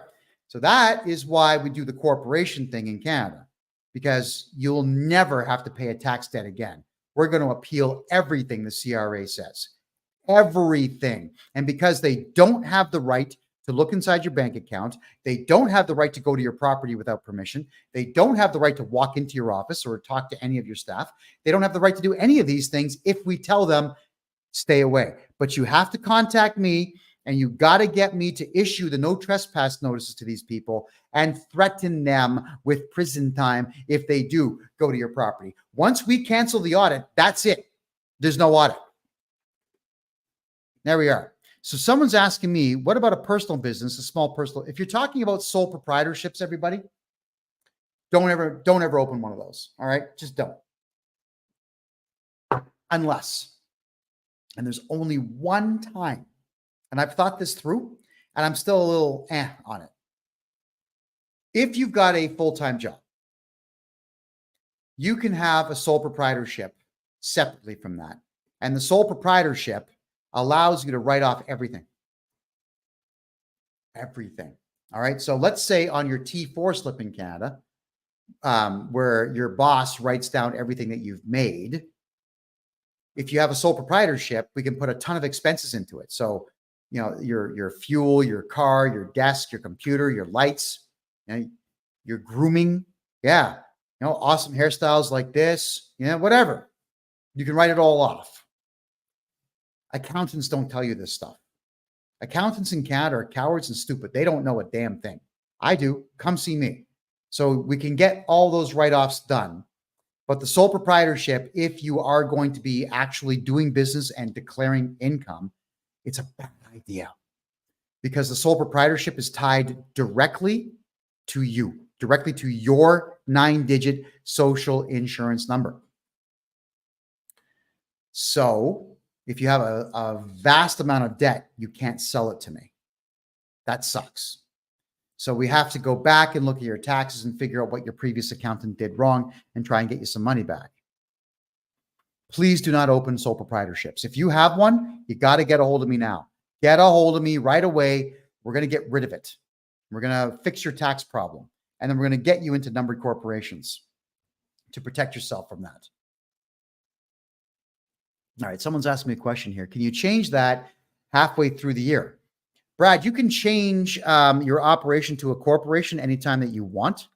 So that is why we do the corporation thing in Canada, because you'll never have to pay a tax debt again. We're going to appeal everything the CRA says. Everything. And because they don't have the right to look inside your bank account, they don't have the right to go to your property without permission, they don't have the right to walk into your office or talk to any of your staff, they don't have the right to do any of these things if we tell them, stay away. But you have to contact me, and you got to get me to issue the no trespass notices to these people and threaten them with prison time if they do go to your property. Once we cancel the audit, that's it. There's no audit. There we are. So someone's asking me, what about a personal business, a small personal? If you're talking about sole proprietorships, everybody, don't ever open one of those. All right? Just don't. Unless, and there's only one time, and I've thought this through, and I'm still a little on it. If you've got a full-time job, you can have a sole proprietorship separately from that. And the sole proprietorship allows you to write off everything. Everything. All right. So let's say on your T4 slip in Canada, where your boss writes down everything that you've made. If you have a sole proprietorship, we can put a ton of expenses into it. So, you know, your fuel, your car, your desk, your computer, your lights, your grooming. Yeah. You know, awesome hairstyles like this, whatever. You can write it all off. Accountants don't tell you this stuff. Accountants in Canada are cowards and stupid. They don't know a damn thing. I do. Come see me. So we can get all those write-offs done. But the sole proprietorship, if you are going to be actually doing business and declaring income, it's a bad idea, because the sole proprietorship is tied directly to you, directly to your 9-digit social insurance number. So if you have a vast amount of debt, you can't sell it to me. That sucks. So we have to go back and look at your taxes and figure out what your previous accountant did wrong and try and get you some money back. Please do not open sole proprietorships. If you have one, you got to get a hold of me now. Get a hold of me right away. We're going to get rid of it. We're going to fix your tax problem. And then we're going to get you into numbered corporations to protect yourself from that. All right, someone's asking me a question here. Can you change that halfway through the year? Brad, you can change your operation to a corporation anytime that you want.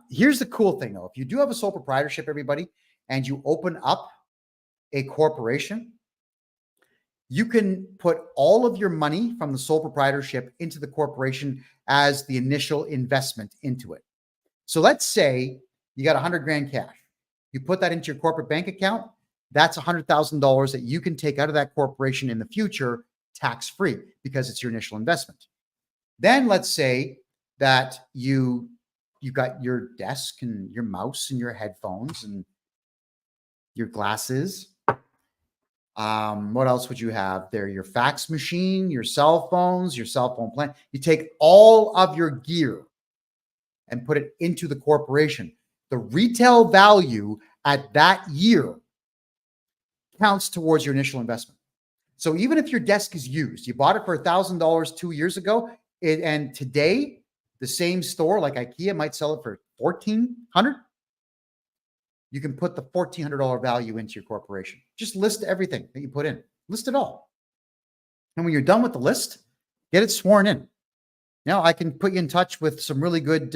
Here's the cool thing, though. If you do have a sole proprietorship, everybody, and you open up a corporation, you can put all of your money from the sole proprietorship into the corporation as the initial investment into it. So let's say you got 100 grand cash. You put that into your corporate bank account. That's $100,000 that you can take out of that corporation in the future tax-free because it's your initial investment. Then let's say that you got your desk and your mouse and your headphones and your glasses. What else would you have there? Your fax machine, your cell phones, your cell phone plan. You take all of your gear and put it into the corporation. The retail value at that year counts towards your initial investment. So even if your desk is used, you bought it for $1,000 2 years ago, and today the same store like IKEA might sell it for $1,400. You can put the $1,400 value into your corporation. Just list everything that you put in. List it all. And when you're done with the list, get it sworn in. Now, I can put you in touch with some really good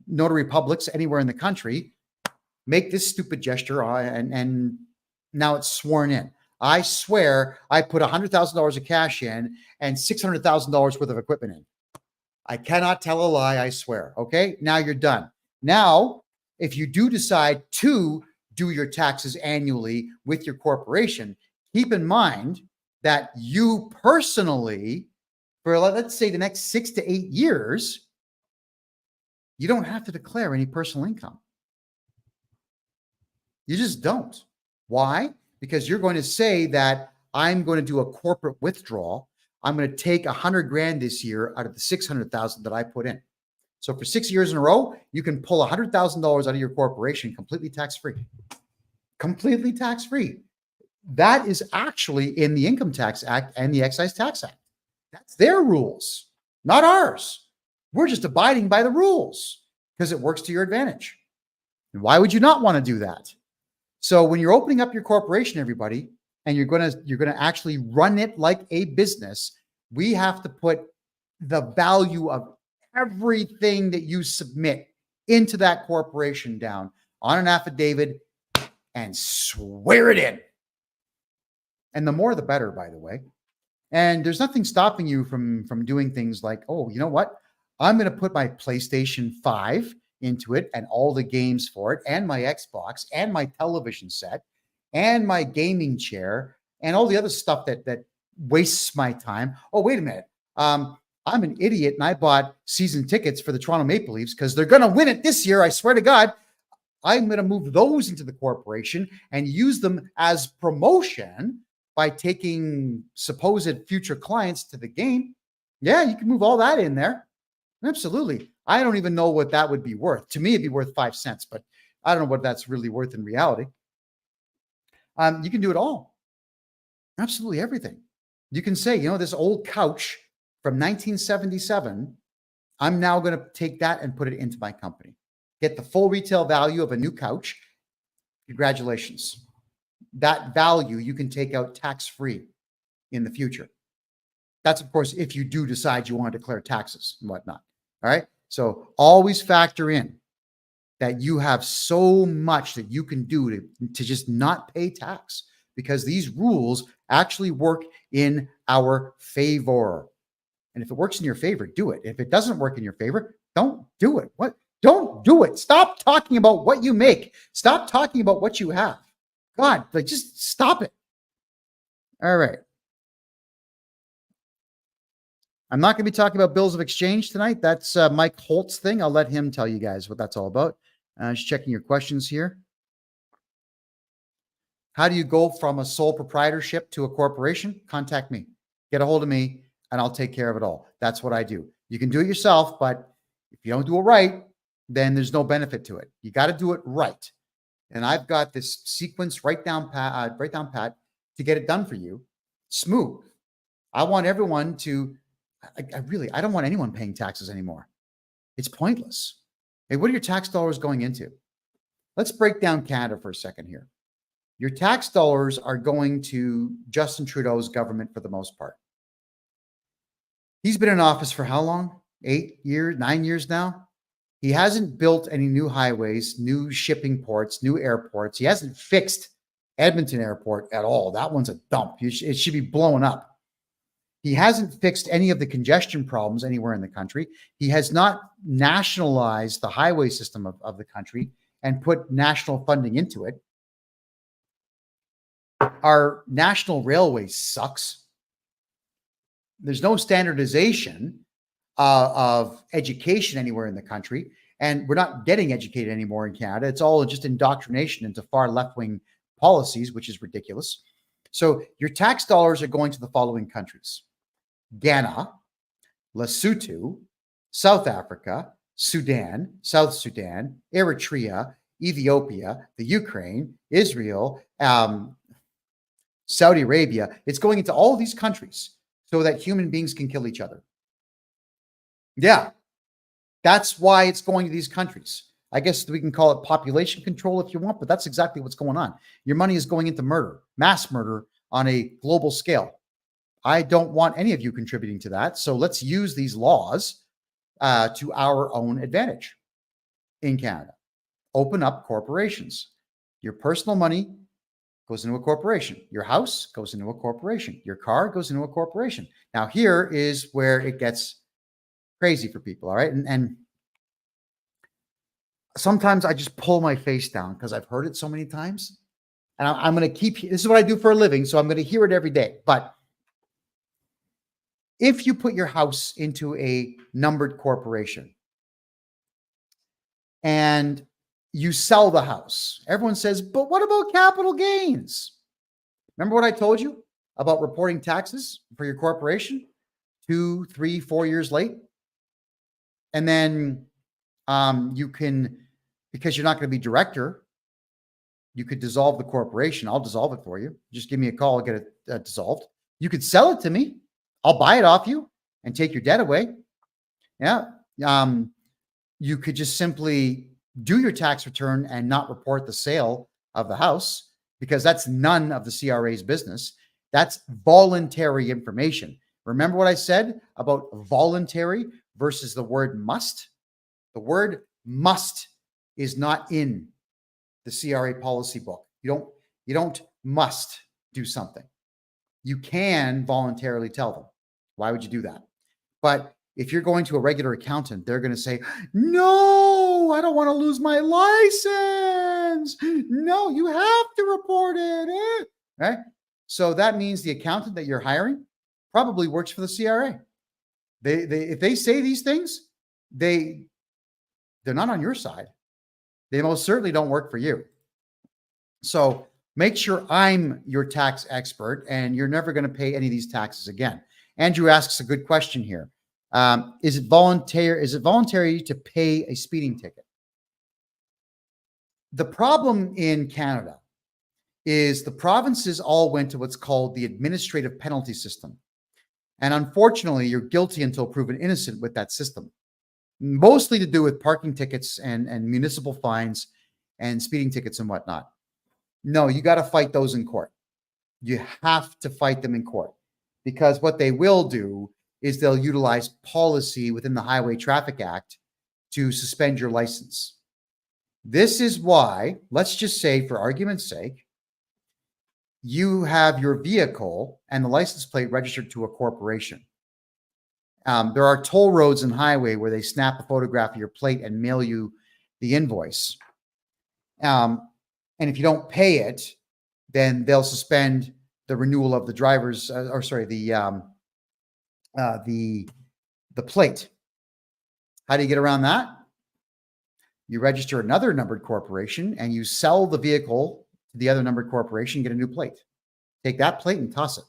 notary publics anywhere in the country. Make this stupid gesture and now it's sworn in. I swear I put $100,000 of cash in and $600,000 worth of equipment in. I cannot tell a lie, I swear. Okay, now you're done. Now, if you do decide to do your taxes annually with your corporation, keep in mind that you personally, for let's say the next 6 to 8 years, you don't have to declare any personal income. You just don't. Why? Because you're going to say that I'm going to do a corporate withdrawal. I'm going to take 100 grand this year out of the 600,000 that I put in. So for 6 years in a row, you can pull $100,000 out of your corporation completely tax-free. Completely tax-free. That is actually in the Income Tax Act and the Excise Tax Act. That's their rules, not ours. We're just abiding by the rules because it works to your advantage. And why would you not want to do that? So when you're opening up your corporation, everybody, and you're going to actually run it like a business, we have to put the value of everything that you submit into that corporation down on an affidavit and swear it in. And the more, the better, by the way. And there's nothing stopping you from doing things like, oh, you know what? I'm going to put my PlayStation 5 into it and all the games for it and my Xbox and my television set and my gaming chair and all the other stuff that wastes my time. Oh, wait a minute. I'm an idiot and I bought season tickets for the Toronto Maple Leafs because they're going to win it this year. I swear to God, I'm going to move those into the corporation and use them as promotion by taking supposed future clients to the game. Yeah, you can move all that in there. Absolutely. I don't even know what that would be worth. To me, it'd be worth 5 cents, but I don't know what that's really worth in reality. You can do it all. Absolutely everything. You can say, you know, this old couch from 1977, I'm now going to take that and put it into my company. Get the full retail value of a new couch. Congratulations. That value you can take out tax-free in the future. That's, of course, if you do decide you want to declare taxes and whatnot. All right. So always factor in that you have so much that you can do to just not pay tax, because these rules actually work in our favor. And if it works in your favor, do it. If it doesn't work in your favor, don't do it. What? Don't do it. Stop talking about what you make. Stop talking about what you have. God, like, just stop it. All right. I'm not going to be talking about bills of exchange tonight. That's Mike Holt's thing. I'll let him tell you guys what that's all about. Just checking your questions here. How do you go from a sole proprietorship to a corporation? Contact me. Get a hold of me, and I'll take care of it all. That's what I do. You can do it yourself, but if you don't do it right, then there's no benefit to it. You got to do it right. And I've got this sequence right down pat to get it done for you, smooth. I want everyone to. I don't want anyone paying taxes anymore. It's pointless. Hey, what are your tax dollars going into? Let's break down Canada for a second here. Your tax dollars are going to Justin Trudeau's government for the most part. He's been in office for how long? 8 years, 9 years now? He hasn't built any new highways, new shipping ports, new airports. He hasn't fixed Edmonton Airport at all. That one's a dump. It should be blown up. He hasn't fixed any of the congestion problems anywhere in the country. He has not nationalized the highway system of the country and put national funding into it. Our national railway sucks. There's no standardization of education anywhere in the country, and we're not getting educated anymore in Canada. It's all just indoctrination into far left-wing policies, which is ridiculous. So your tax dollars are going to the following countries: Ghana, Lesotho, South Africa, Sudan, South Sudan, Eritrea, Ethiopia, the Ukraine, Israel, Saudi Arabia. It's going into all of these countries so that human beings can kill each other. Yeah, that's why it's going to these countries. I guess we can call it population control if you want, but that's exactly what's going on. Your money is going into murder, mass murder on a global scale. I don't want any of you contributing to that. So let's use these laws to our own advantage in Canada. Open up corporations. Your personal money goes into a corporation. Your house goes into a corporation. Your car goes into a corporation. Now, here is where it gets crazy for people, all right? And sometimes I just pull my face down because I've heard it so many times. And I'm going to keep, this is what I do for a living, so I'm going to hear it every day. But if you put your house into a numbered corporation and you sell the house, everyone says, but what about capital gains? Remember what I told you about reporting taxes for your corporation 2, 3, 4 years late? And then you can, because you're not going to be director, you could dissolve the corporation. I'll dissolve it for you. Just give me a call, I'll get it dissolved. You could sell it to me. I'll buy it off you and take your debt away. Yeah. You could just simply do your tax return and not report the sale of the house, because that's none of the CRA's business. That's voluntary information. Remember what I said about voluntary versus the word must? The word must is not in the CRA policy book. You don't must do something. You can voluntarily tell them. Why would you do that? But if you're going to a regular accountant, they're going to say, no, I don't want to lose my license. No, you have to report it. Right? So that means the accountant that you're hiring probably works for the CRA. If they say these things, they're not on your side. They most certainly don't work for you. So make sure I'm your tax expert, and you're never going to pay any of these taxes again. Andrew asks a good question here. Is it voluntary to pay a speeding ticket? The problem in Canada is the provinces all went to what's called the administrative penalty system. And unfortunately, you're guilty until proven innocent with that system, mostly to do with parking tickets and municipal fines and speeding tickets and whatnot. No, you got to fight those in court. You have to fight them in court, because what they will do is they'll utilize policy within the Highway Traffic Act to suspend your license. This is why, let's just say for argument's sake, you have your vehicle and the license plate registered to a corporation. There are toll roads and highway where they snap a photograph of your plate and mail you the invoice. And if you don't pay it, then they'll suspend the renewal of the driver's, the plate. How do you get around that? You register another numbered corporation and you sell the vehicle to the other numbered corporation, get a new plate. Take that plate and toss it,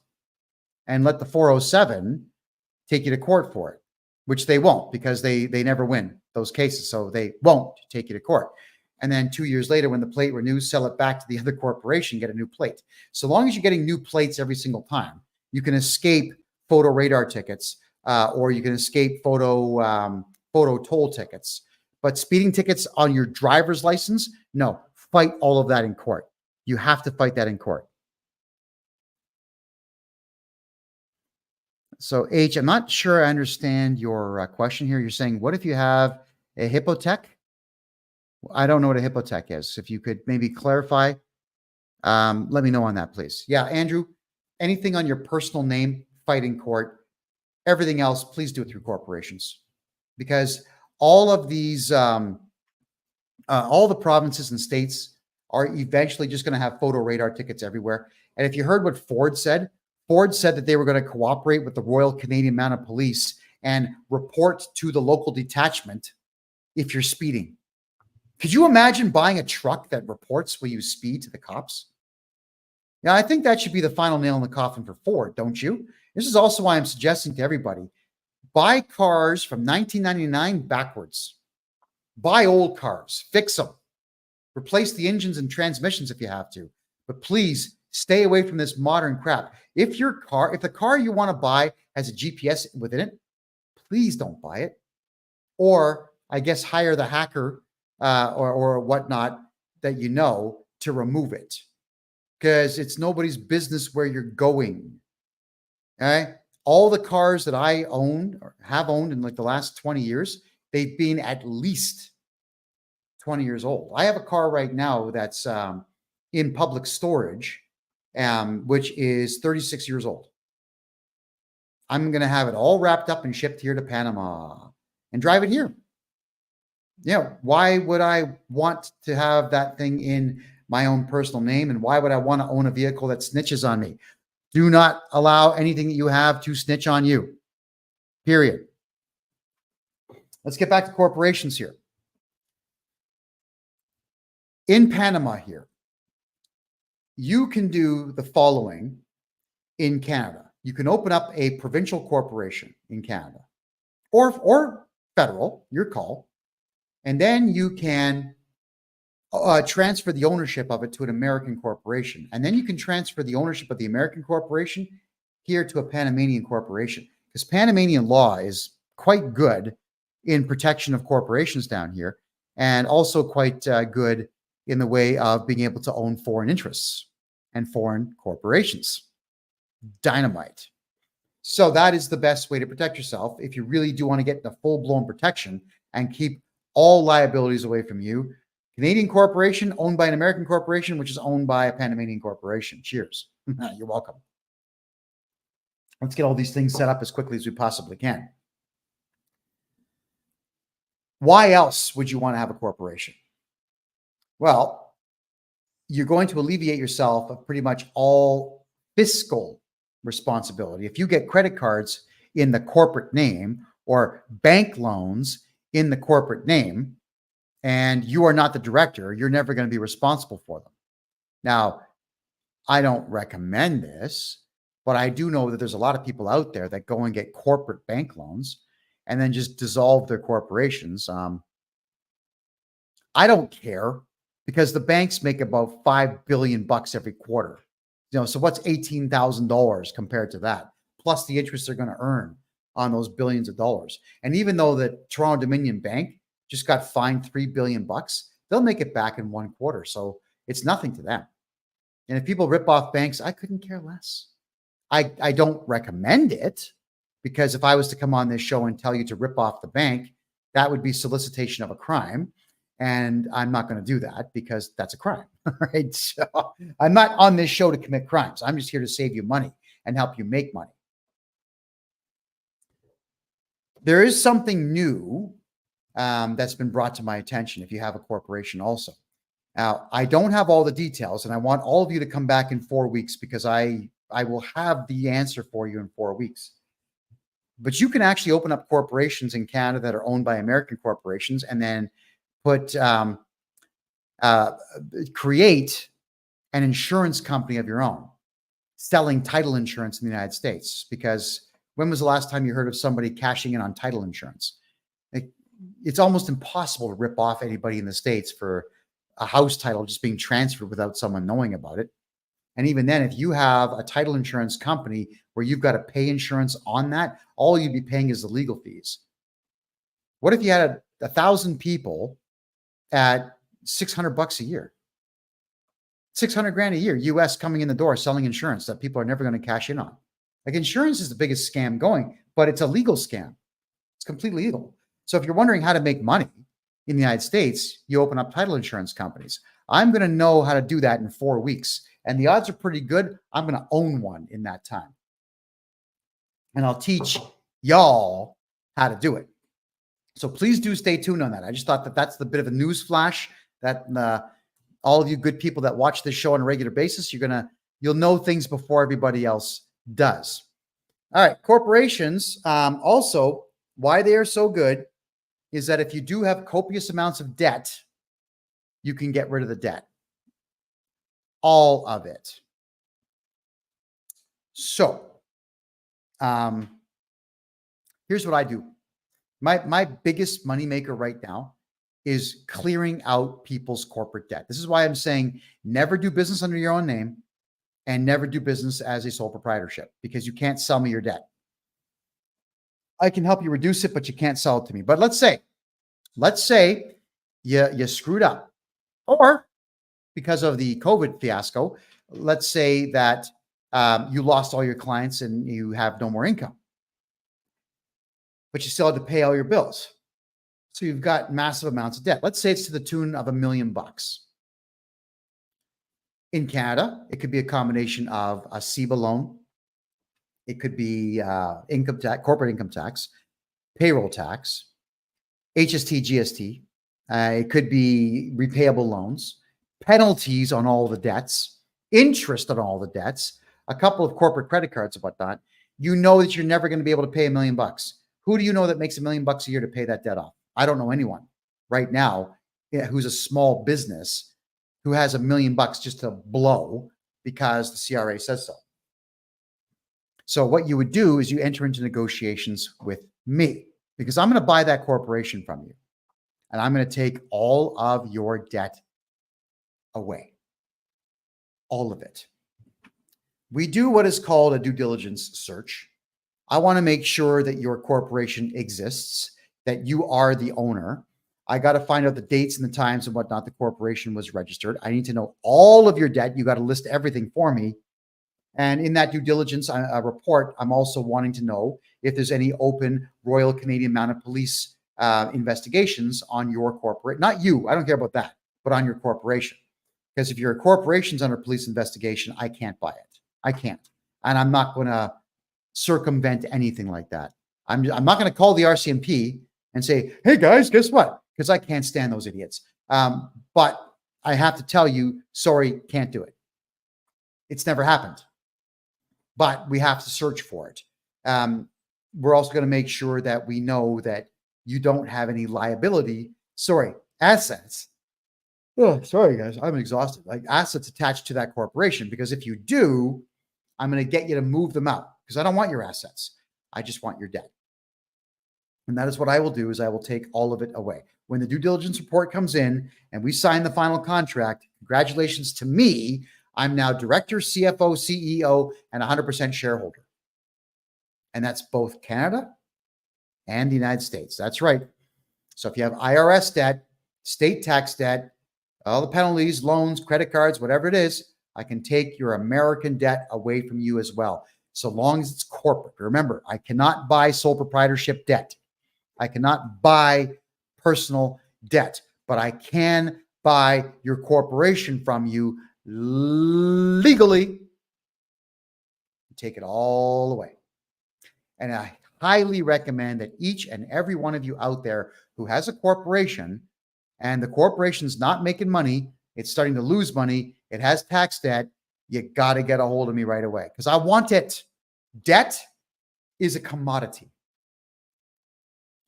and let the 407 take you to court for it. which they won't because they never win those cases. So they won't take you to court. And then 2 years later, when the plate renews, sell it back to the other corporation, get a new plate. So long as you're getting new plates every single time, you can escape photo radar tickets, or you can escape photo toll tickets. But speeding tickets on your driver's license, no, fight all of that in court. You have to fight that in court. So H, I'm not sure I understand your question here. You're saying, what if you have a hypothec? I don't know what a hypothec is. If you could maybe clarify, let me know on that, please. Yeah, Andrew, anything on your personal name, fight in court. Everything else, please do it through corporations, because all of these, all the provinces and states are eventually just going to have photo radar tickets everywhere. And if you heard what Ford said that they were going to cooperate with the Royal Canadian Mounted Police and report to the local detachment if you're speeding. Could you imagine buying a truck that reports when you speed to the cops? Yeah, I think that should be the final nail in the coffin for Ford, don't you? This is also why I'm suggesting to everybody, buy cars from 1999 backwards. Buy old cars, fix them, replace the engines and transmissions if you have to, but please stay away from this modern crap. If the car you want to buy has a GPS within it, please don't buy it. Or I guess hire the hacker or whatnot that you know to remove it, because it's nobody's business where you're going. Okay. All the cars that I owned or have owned in like the last 20 years, they've been at least 20 years old. I have a car right now that's in public storage, which is 36 years old. I'm going to have it all wrapped up and shipped here to Panama and drive it here. Yeah. Why would I want to have that thing in my own personal name? And why would I want to own a vehicle that snitches on me? Do not allow anything that you have to snitch on you. Period. Let's get back to corporations here. In Panama here, you can do the following in Canada. You can open up a provincial corporation in Canada or federal, your call. And then you can transfer the ownership of it to an American corporation. And then you can transfer the ownership of the American corporation here to a Panamanian corporation, because Panamanian law is quite good in protection of corporations down here, and also quite good in the way of being able to own foreign interests and foreign corporations. Dynamite. So that is the best way to protect yourself if you really do want to get the full-blown protection and keep all liabilities away from you. Canadian corporation owned by an American corporation, which is owned by a Panamanian corporation. Cheers. You're welcome. Let's get all these things set up as quickly as we possibly can. Why else would you want to have a corporation? Well, you're going to alleviate yourself of pretty much all fiscal responsibility. If you get credit cards in the corporate name or bank loans in the corporate name, and you are not the director, you're never going to be responsible for them. Now, I don't recommend this, but I do know that there's a lot of people out there that go and get corporate bank loans and then just dissolve their corporations. I don't care, because the banks make about $5 billion every quarter. So what's $18,000 compared to that? Plus the interest they're going to earn on those billions of dollars. And even though the Toronto Dominion Bank just got fined $3 billion, they'll make it back in 1 quarter. So it's nothing to them. And if people rip off banks, I couldn't care less. I don't recommend it, because if I was to come on this show and tell you to rip off the bank, that would be solicitation of a crime. And I'm not going to do that, because that's a crime. Right? So I'm not on this show to commit crimes. I'm just here to save you money and help you make money. There is something new that's been brought to my attention if you have a corporation also. Now, I don't have all the details, and I want all of you to come back in 4 weeks, because I will have the answer for you in 4 weeks. But you can actually open up corporations in Canada that are owned by American corporations, and then create an insurance company of your own, selling title insurance in the United States, because When was the last time you heard of somebody cashing in on title insurance? It's almost impossible to rip off anybody in the States for a house title just being transferred without someone knowing about it. And even then, if you have a title insurance company where you've got to pay insurance on that, all you'd be paying is the legal fees. What if you had 1,000 people at $600 a year? 600 grand a year, US, coming in the door selling insurance that people are never going to cash in on. Like, insurance is the biggest scam going, but it's a legal scam. It's completely legal. So if you're wondering how to make money in the United States, you open up title insurance companies. I'm going to know how to do that in 4 weeks. And the odds are pretty good I'm going to own one in that time. And I'll teach y'all how to do it. So please do stay tuned on that. I just thought that that's the bit of a news flash that all of you good people that watch this show on a regular basis, you'll know things before everybody else does. All right, corporations, also, why they are so good is that if you do have copious amounts of debt, you can get rid of the debt. All of it. So, here's what I do. My biggest moneymaker right now is clearing out people's corporate debt. This is why I'm saying never do business under your own name and never do business as a sole proprietorship, because you can't sell me your debt. I can help you reduce it, but you can't sell it to me. But let's say you screwed up, or because of the COVID fiasco, let's say that you lost all your clients and you have no more income, but you still had to pay all your bills. So you've got massive amounts of debt. Let's say it's to the tune of $1 million. In Canada, it could be a combination of a CEBA loan. It could be income tax, corporate income tax, payroll tax, HST, GST. It could be repayable loans, penalties on all the debts, interest on all the debts, a couple of corporate credit cards and whatnot. You know that you're never going to be able to pay $1 million. Who do you know that makes $1 million a year to pay that debt off? I don't know anyone right now who's a small business who has $1 million just to blow because the CRA says so. So what you would do is you enter into negotiations with me, because I'm going to buy that corporation from you, and I'm going to take all of your debt away. All of it. We do what is called a due diligence search. I want to make sure that your corporation exists, that you are the owner. I got to find out the dates and the times and whatnot the corporation was registered. I need to know all of your debt. You got to list everything for me. And in that due diligence report, I'm also wanting to know if there's any open Royal Canadian Mounted Police investigations on your corporate, not you, I don't care about that, but on your corporation. Because if your corporation's under police investigation, I can't buy it. I can't. And I'm not going to circumvent anything like that. I'm not going to call the RCMP and say, hey guys, guess what? Because I can't stand those idiots. But I have to tell you, sorry, can't do it. It's never happened. But we have to search for it. We're also going to make sure that we know that you don't have any assets. Oh, sorry, guys, I'm exhausted. Like, assets attached to that corporation, because if you do, I'm going to get you to move them out, because I don't want your assets. I just want your debt. And that is what I will do, is I will take all of it away. When the due diligence report comes in and we sign the final contract, congratulations to me. I'm now director, CFO, CEO, and 100% shareholder. And that's both Canada and the United States. That's right. So if you have IRS debt, state tax debt, all the penalties, loans, credit cards, whatever it is, I can take your American debt away from you as well, so long as it's corporate. Remember, I cannot buy sole proprietorship debt. I cannot buy personal debt, but I can buy your corporation from you legally. Take it all away. And I highly recommend that each and every one of you out there who has a corporation and the corporation's not making money, it's starting to lose money, it has tax debt, you got to get a hold of me right away, because I want it. Debt is a commodity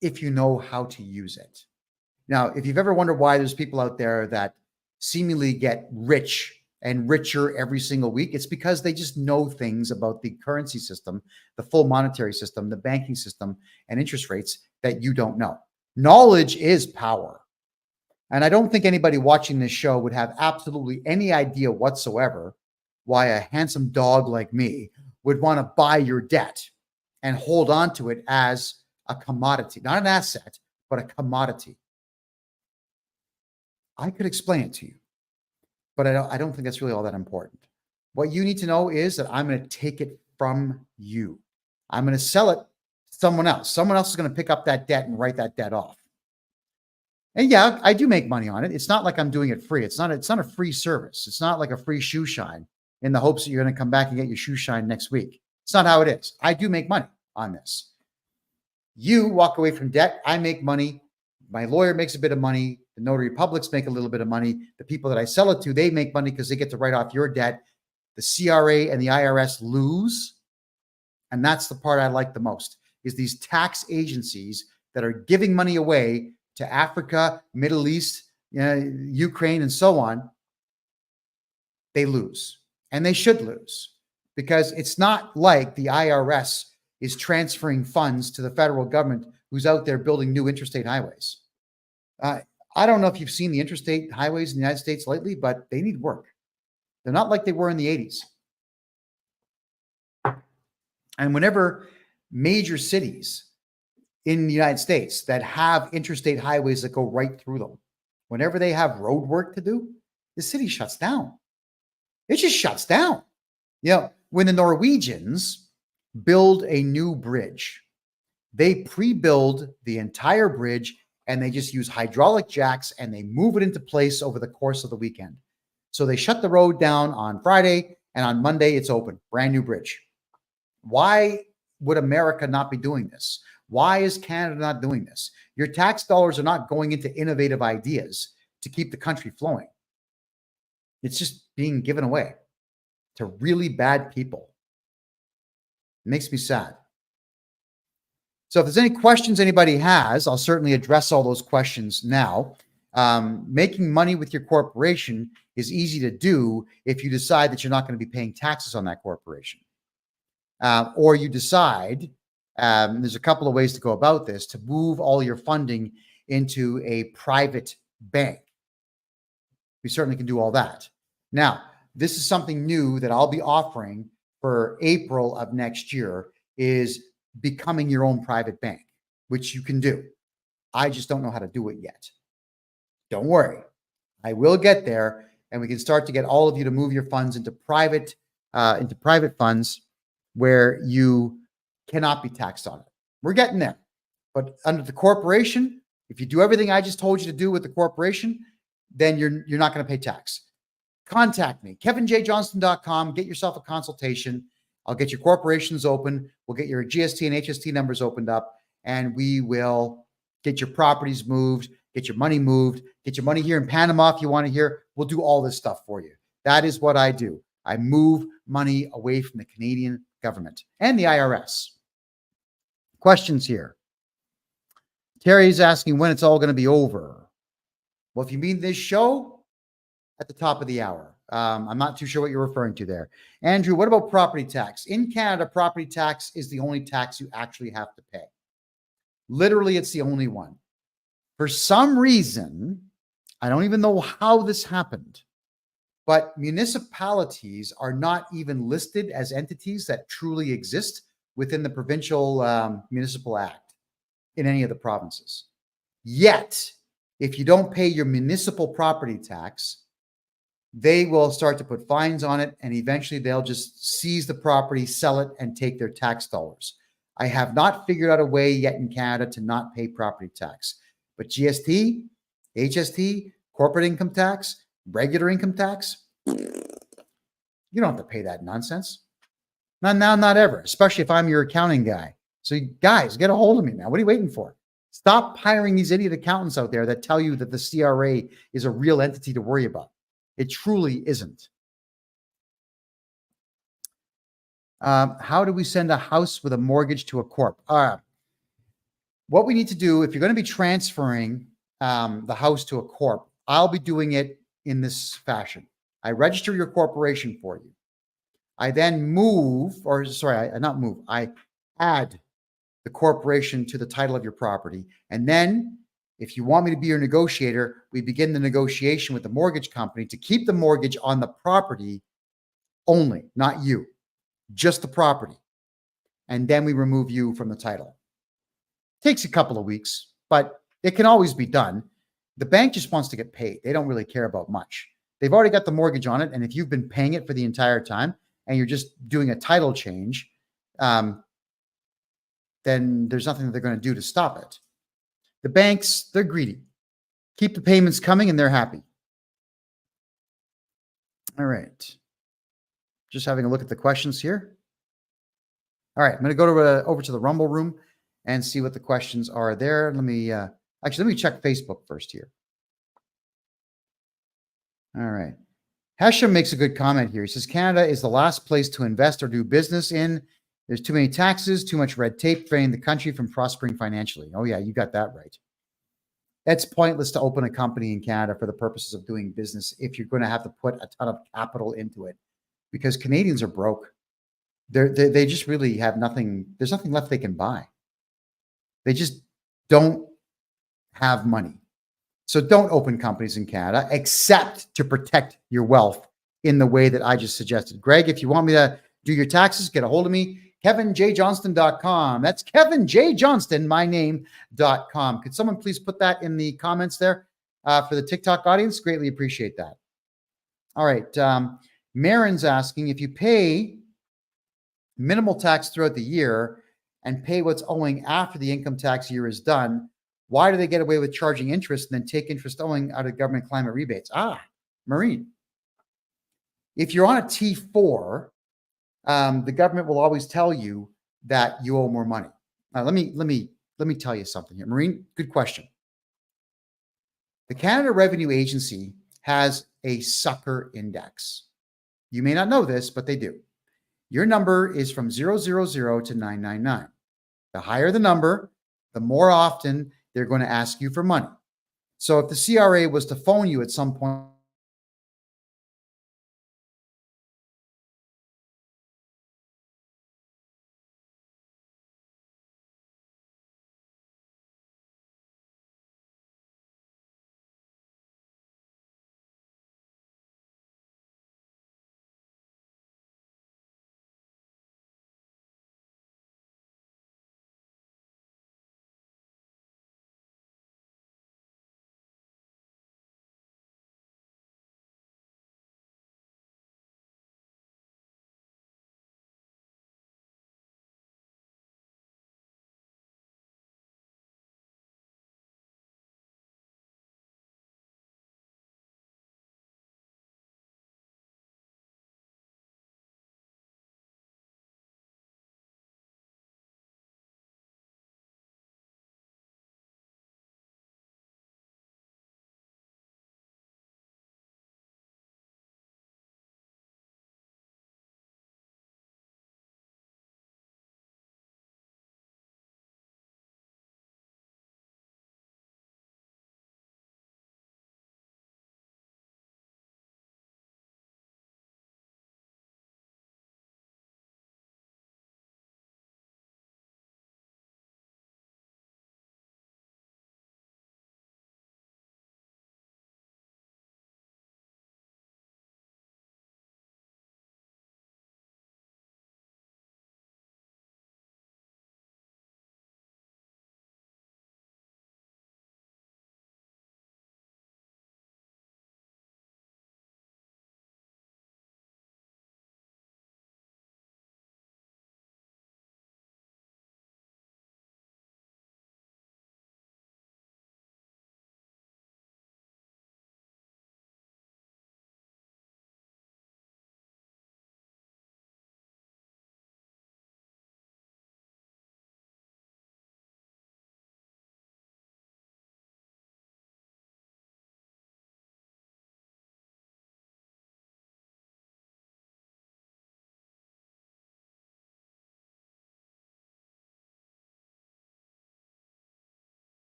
if you know how to use it. Now, if you've ever wondered why there's people out there that seemingly get rich and richer every single week? It's because they just know things about the currency system, the full monetary system, the banking system, and interest rates that you don't know. Knowledge is power. And I don't think anybody watching this show would have absolutely any idea whatsoever why a handsome dog like me would want to buy your debt and hold on to it as a commodity, not an asset, but a commodity. I could explain it to you, but I don't think that's really all that important. What you need to know is that I'm going to take it from you. I'm going to sell it to someone else. Someone else is going to pick up that debt and write that debt off. And yeah, I do make money on it. It's not like I'm doing it free. It's not a free service. It's not like a free shoe shine in the hopes that you're going to come back and get your shoe shine next week. It's not how it is. I do make money on this. You walk away from debt. I make money. My lawyer makes a bit of money. The notary publics make a little bit of money. The people that I sell it to, they make money because they get to write off your debt. The CRA and the IRS lose. And that's the part I like the most, is these tax agencies that are giving money away to Africa, Middle East, Ukraine, and so on. They lose. And they should lose, because it's not like the IRS is transferring funds to the federal government who's out there building new interstate highways. I don't know if you've seen the interstate highways in the United States lately, but they need work. They're not like they were in the 80s. And whenever major cities in the United States that have interstate highways that go right through them, whenever they have road work to do, the city shuts down. It just shuts down. When the Norwegians build a new bridge, they pre-build the entire bridge and they just use hydraulic jacks and they move it into place over the course of the weekend. So they shut the road down on Friday, and on Monday it's open, brand new bridge. Why would America not be doing this? Why is Canada not doing this? Your tax dollars are not going into innovative ideas to keep the country flowing. It's just being given away to really bad people. It makes me sad. So if there's any questions anybody has, I'll certainly address all those questions now. Making money with your corporation is easy to do if you decide that you're not going to be paying taxes on that corporation. Or you decide, there's a couple of ways to go about this, to move all your funding into a private bank. We certainly can do all that. Now, this is something new that I'll be offering for April of next year, is becoming your own private bank, which you can do. I just don't know how to do it yet. Don't worry. I will get there, and we can start to get all of you to move your funds into private funds where you cannot be taxed on it. We're getting there. But under the corporation, if you do everything I just told you to do with the corporation, then you're not going to pay tax. Contact me, kevinjjohnston.com. Get yourself a consultation. I'll get your corporations open. We'll get your GST and HST numbers opened up, and we will get your properties moved, get your money moved, get your money here in Panama if you want to hear. We'll do all this stuff for you. That is what I do. I move money away from the Canadian government and the IRS. Questions here. Terry's asking when it's all going to be over. Well, if you mean this show, at the top of the hour. I'm not too sure what you're referring to there. Andrew, what about property tax? In Canada, property tax is the only tax you actually have to pay. Literally, it's the only one. For some reason, I don't even know how this happened, but municipalities are not even listed as entities that truly exist within the provincial municipal act in any of the provinces. Yet, if you don't pay your municipal property tax, they will start to put fines on it, and eventually they'll just seize the property, sell it, and take their tax dollars. I have not figured out a way yet in Canada to not pay property tax. But GST, HST, corporate income tax, regular income tax, you don't have to pay that nonsense. Not now, not ever, especially if I'm your accounting guy. So you guys, get a hold of me, man. What are you waiting for? Stop hiring these idiot accountants out there that tell you that the CRA is a real entity to worry about. It truly isn't. How do we send a house with a mortgage to a corp? What we need to do, if you're going to be transferring the house to a corp, I'll be doing it in this fashion. I register your corporation for you. I then I add the corporation to the title of your property. And then if you want me to be your negotiator, we begin the negotiation with the mortgage company to keep the mortgage on the property only, not you, just the property. And then we remove you from the title. Takes a couple of weeks, but it can always be done. The bank just wants to get paid. They don't really care about much. They've already got the mortgage on it. And if you've been paying it for the entire time and you're just doing a title change, then there's nothing that they're going to do to stop it. The banks, they're greedy. Keep the payments coming and they're happy. All right. Just having a look at the questions here. All right. I'm going to go over to the Rumble room and see what the questions are there. Let me check Facebook first here. All right. Hashem makes a good comment here. He says, Canada is the last place to invest or do business in. There's too many taxes, too much red tape, preventing the country from prospering financially. Oh, yeah, you got that right. It's pointless to open a company in Canada for the purposes of doing business if you're going to have to put a ton of capital into it, because Canadians are broke. They just really have nothing. There's nothing left they can buy. They just don't have money. So don't open companies in Canada except to protect your wealth in the way that I just suggested. Greg, if you want me to do your taxes, get a hold of me. KevinJJohnston.com. That's KevinJJohnston, my name.com. Could someone please put that in the comments there for the TikTok audience? Greatly appreciate that. All right. Marin's asking, if you pay minimal tax throughout the year and pay what's owing after the income tax year is done, why do they get away with charging interest and then take interest owing out of government climate rebates? Marine. If you're on a T4, the government will always tell you that you owe more money. Let me tell you something here. Marine, good question. The Canada Revenue Agency has a sucker index. You may not know this, but they do. Your number is from 000 to 999. The higher the number, the more often they're going to ask you for money. So if the CRA was to phone you at some point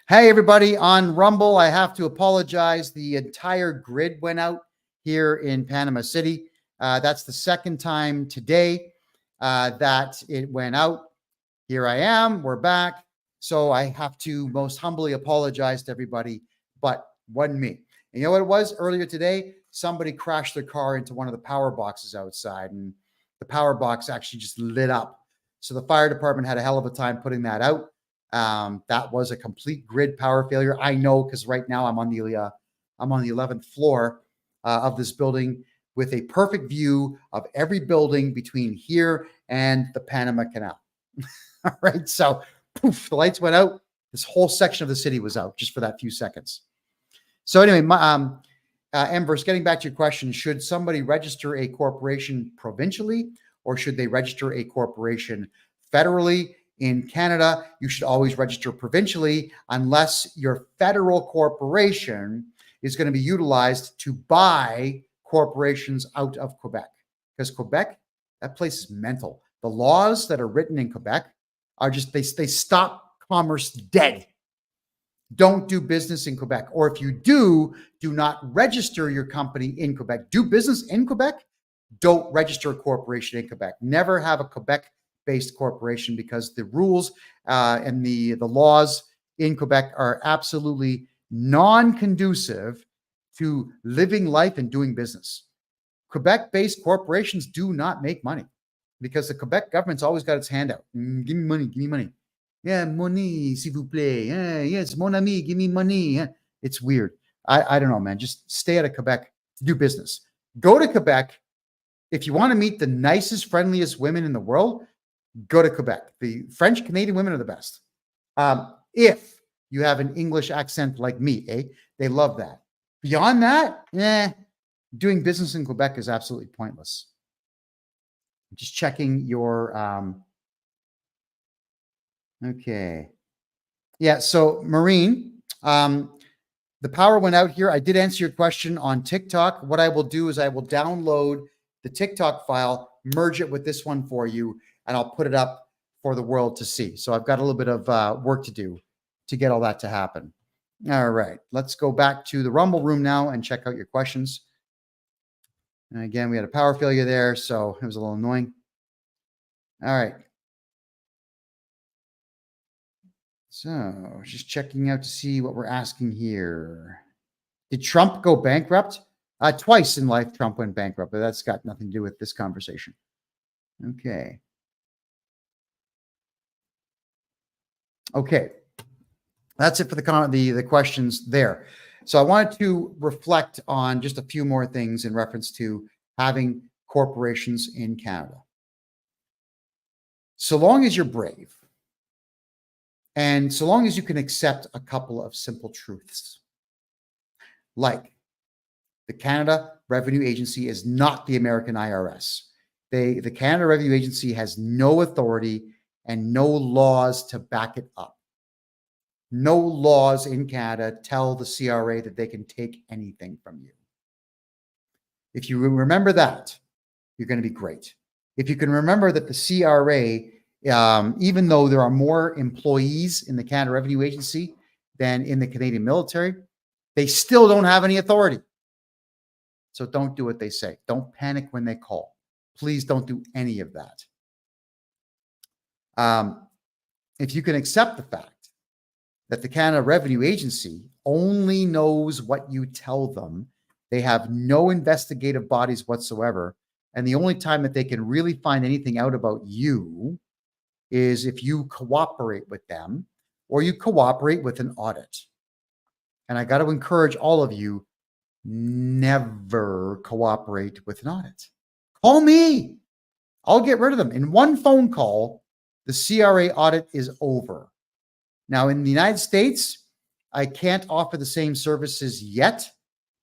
Hey, everybody on Rumble. I have to apologize. The entire grid went out here in Panama City. That's the second time today that it went out. Here I am. We're back. So I have to most humbly apologize to everybody, but wasn't me. And you know what it was earlier today? Somebody crashed their car into one of the power boxes outside, and the power box actually just lit up. So the fire department had a hell of a time putting that out. That was a complete grid power failure. I know, because right now I'm on the 11th floor of this building with a perfect view of every building between here and the Panama Canal. All right, so poof, the lights went out. This whole section of the city was out just for that few seconds. So anyway, Embers, getting back to your question, should somebody register a corporation provincially or should they register a corporation federally? In Canada, you should always register provincially unless your federal corporation is going to be utilized to buy corporations out of Quebec. Because Quebec, that place is mental. The laws that are written in Quebec are just, they stop commerce dead. Don't do business in Quebec. Or if you do not register your company in Quebec. Do business in Quebec. Don't register a corporation in Quebec. Never have a Quebec-based corporation, because the rules and the laws in Quebec are absolutely non-conducive to living life and doing business. Quebec-based corporations do not make money because the Quebec government's always got its hand out. Give me money, give me money. Yeah, money, s'il vous plaît. Yes, mon ami, give me money. It's weird. I don't know, man. Just stay out of Quebec to do business. Go to Quebec. If you want to meet the nicest, friendliest women in the world, go to Quebec. The French Canadian women are the best. If you have an English accent like me, they love that. Beyond that, doing business in Quebec is absolutely pointless. Just checking your, okay. Yeah, so Maureen, the power went out here. I did answer your question on TikTok. What I will do is I will download the TikTok file, merge it with this one for you, and I'll put it up for the world to see. So I've got a little bit of work to do to get all that to happen. All right, let's go back to the Rumble room now and check out your questions. And again, we had a power failure there, so it was a little annoying. All right. So just checking out to see what we're asking here. Did Trump go bankrupt? Twice in life, Trump went bankrupt, but that's got nothing to do with this conversation. Okay. Okay. That's it for the questions there. So I wanted to reflect on just a few more things in reference to having corporations in Canada. So long as you're brave, and so long as you can accept a couple of simple truths, like the Canada Revenue Agency is not the American IRS. The Canada Revenue Agency has no authority and no laws to back it up. No laws in Canada tell the CRA that they can take anything from you. If you remember that, you're going to be great. If you can remember that the CRA, even though there are more employees in the Canada Revenue Agency than in the Canadian military, they still don't have any authority. So don't do what they say. Don't panic when they call. Please don't do any of that. If you can accept the fact that the Canada Revenue Agency only knows what you tell them, they have no investigative bodies whatsoever, and the only time that they can really find anything out about you is if you cooperate with them or you cooperate with an audit. And I got to encourage all of you, never cooperate with an audit. Call me. I'll get rid of them. In one phone call, the CRA audit is over. Now, in the United States, I can't offer the same services yet,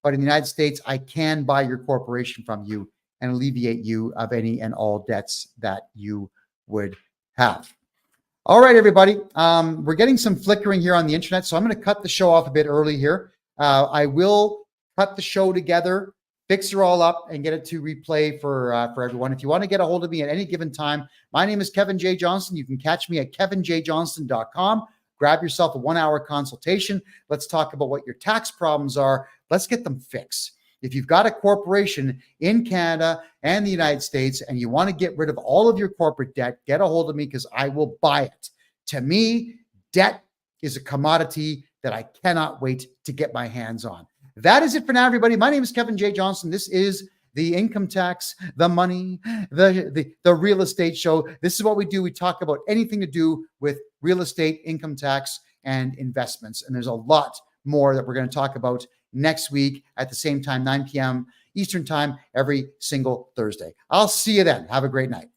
but in the United States, I can buy your corporation from you and alleviate you of any and all debts that you would have. All right, everybody. We're getting some flickering here on the internet, so I'm going to cut the show off a bit early here. I will cut the show together, fix it all up, and get it to replay for everyone. If you want to get a hold of me at any given time, my name is Kevin J. Johnston. You can catch me at kevinjjohnston.com. grab yourself a 1-hour consultation. Let's talk about what your tax problems are. Let's get them fixed. If you've got a corporation in Canada and the United States and you want to get rid of all of your corporate debt, get a hold of me because I will buy it. To me, debt is a commodity that I cannot wait to get my hands on. That is it for now, everybody. My name is Kevin J. Johnston. This is the income tax, the money, the real estate show. This is what we do. We talk about anything to do with real estate, income tax, and investments. And there's a lot more that we're going to talk about next week at the same time, 9 p.m. Eastern time, every single Thursday. I'll see you then. Have a great night.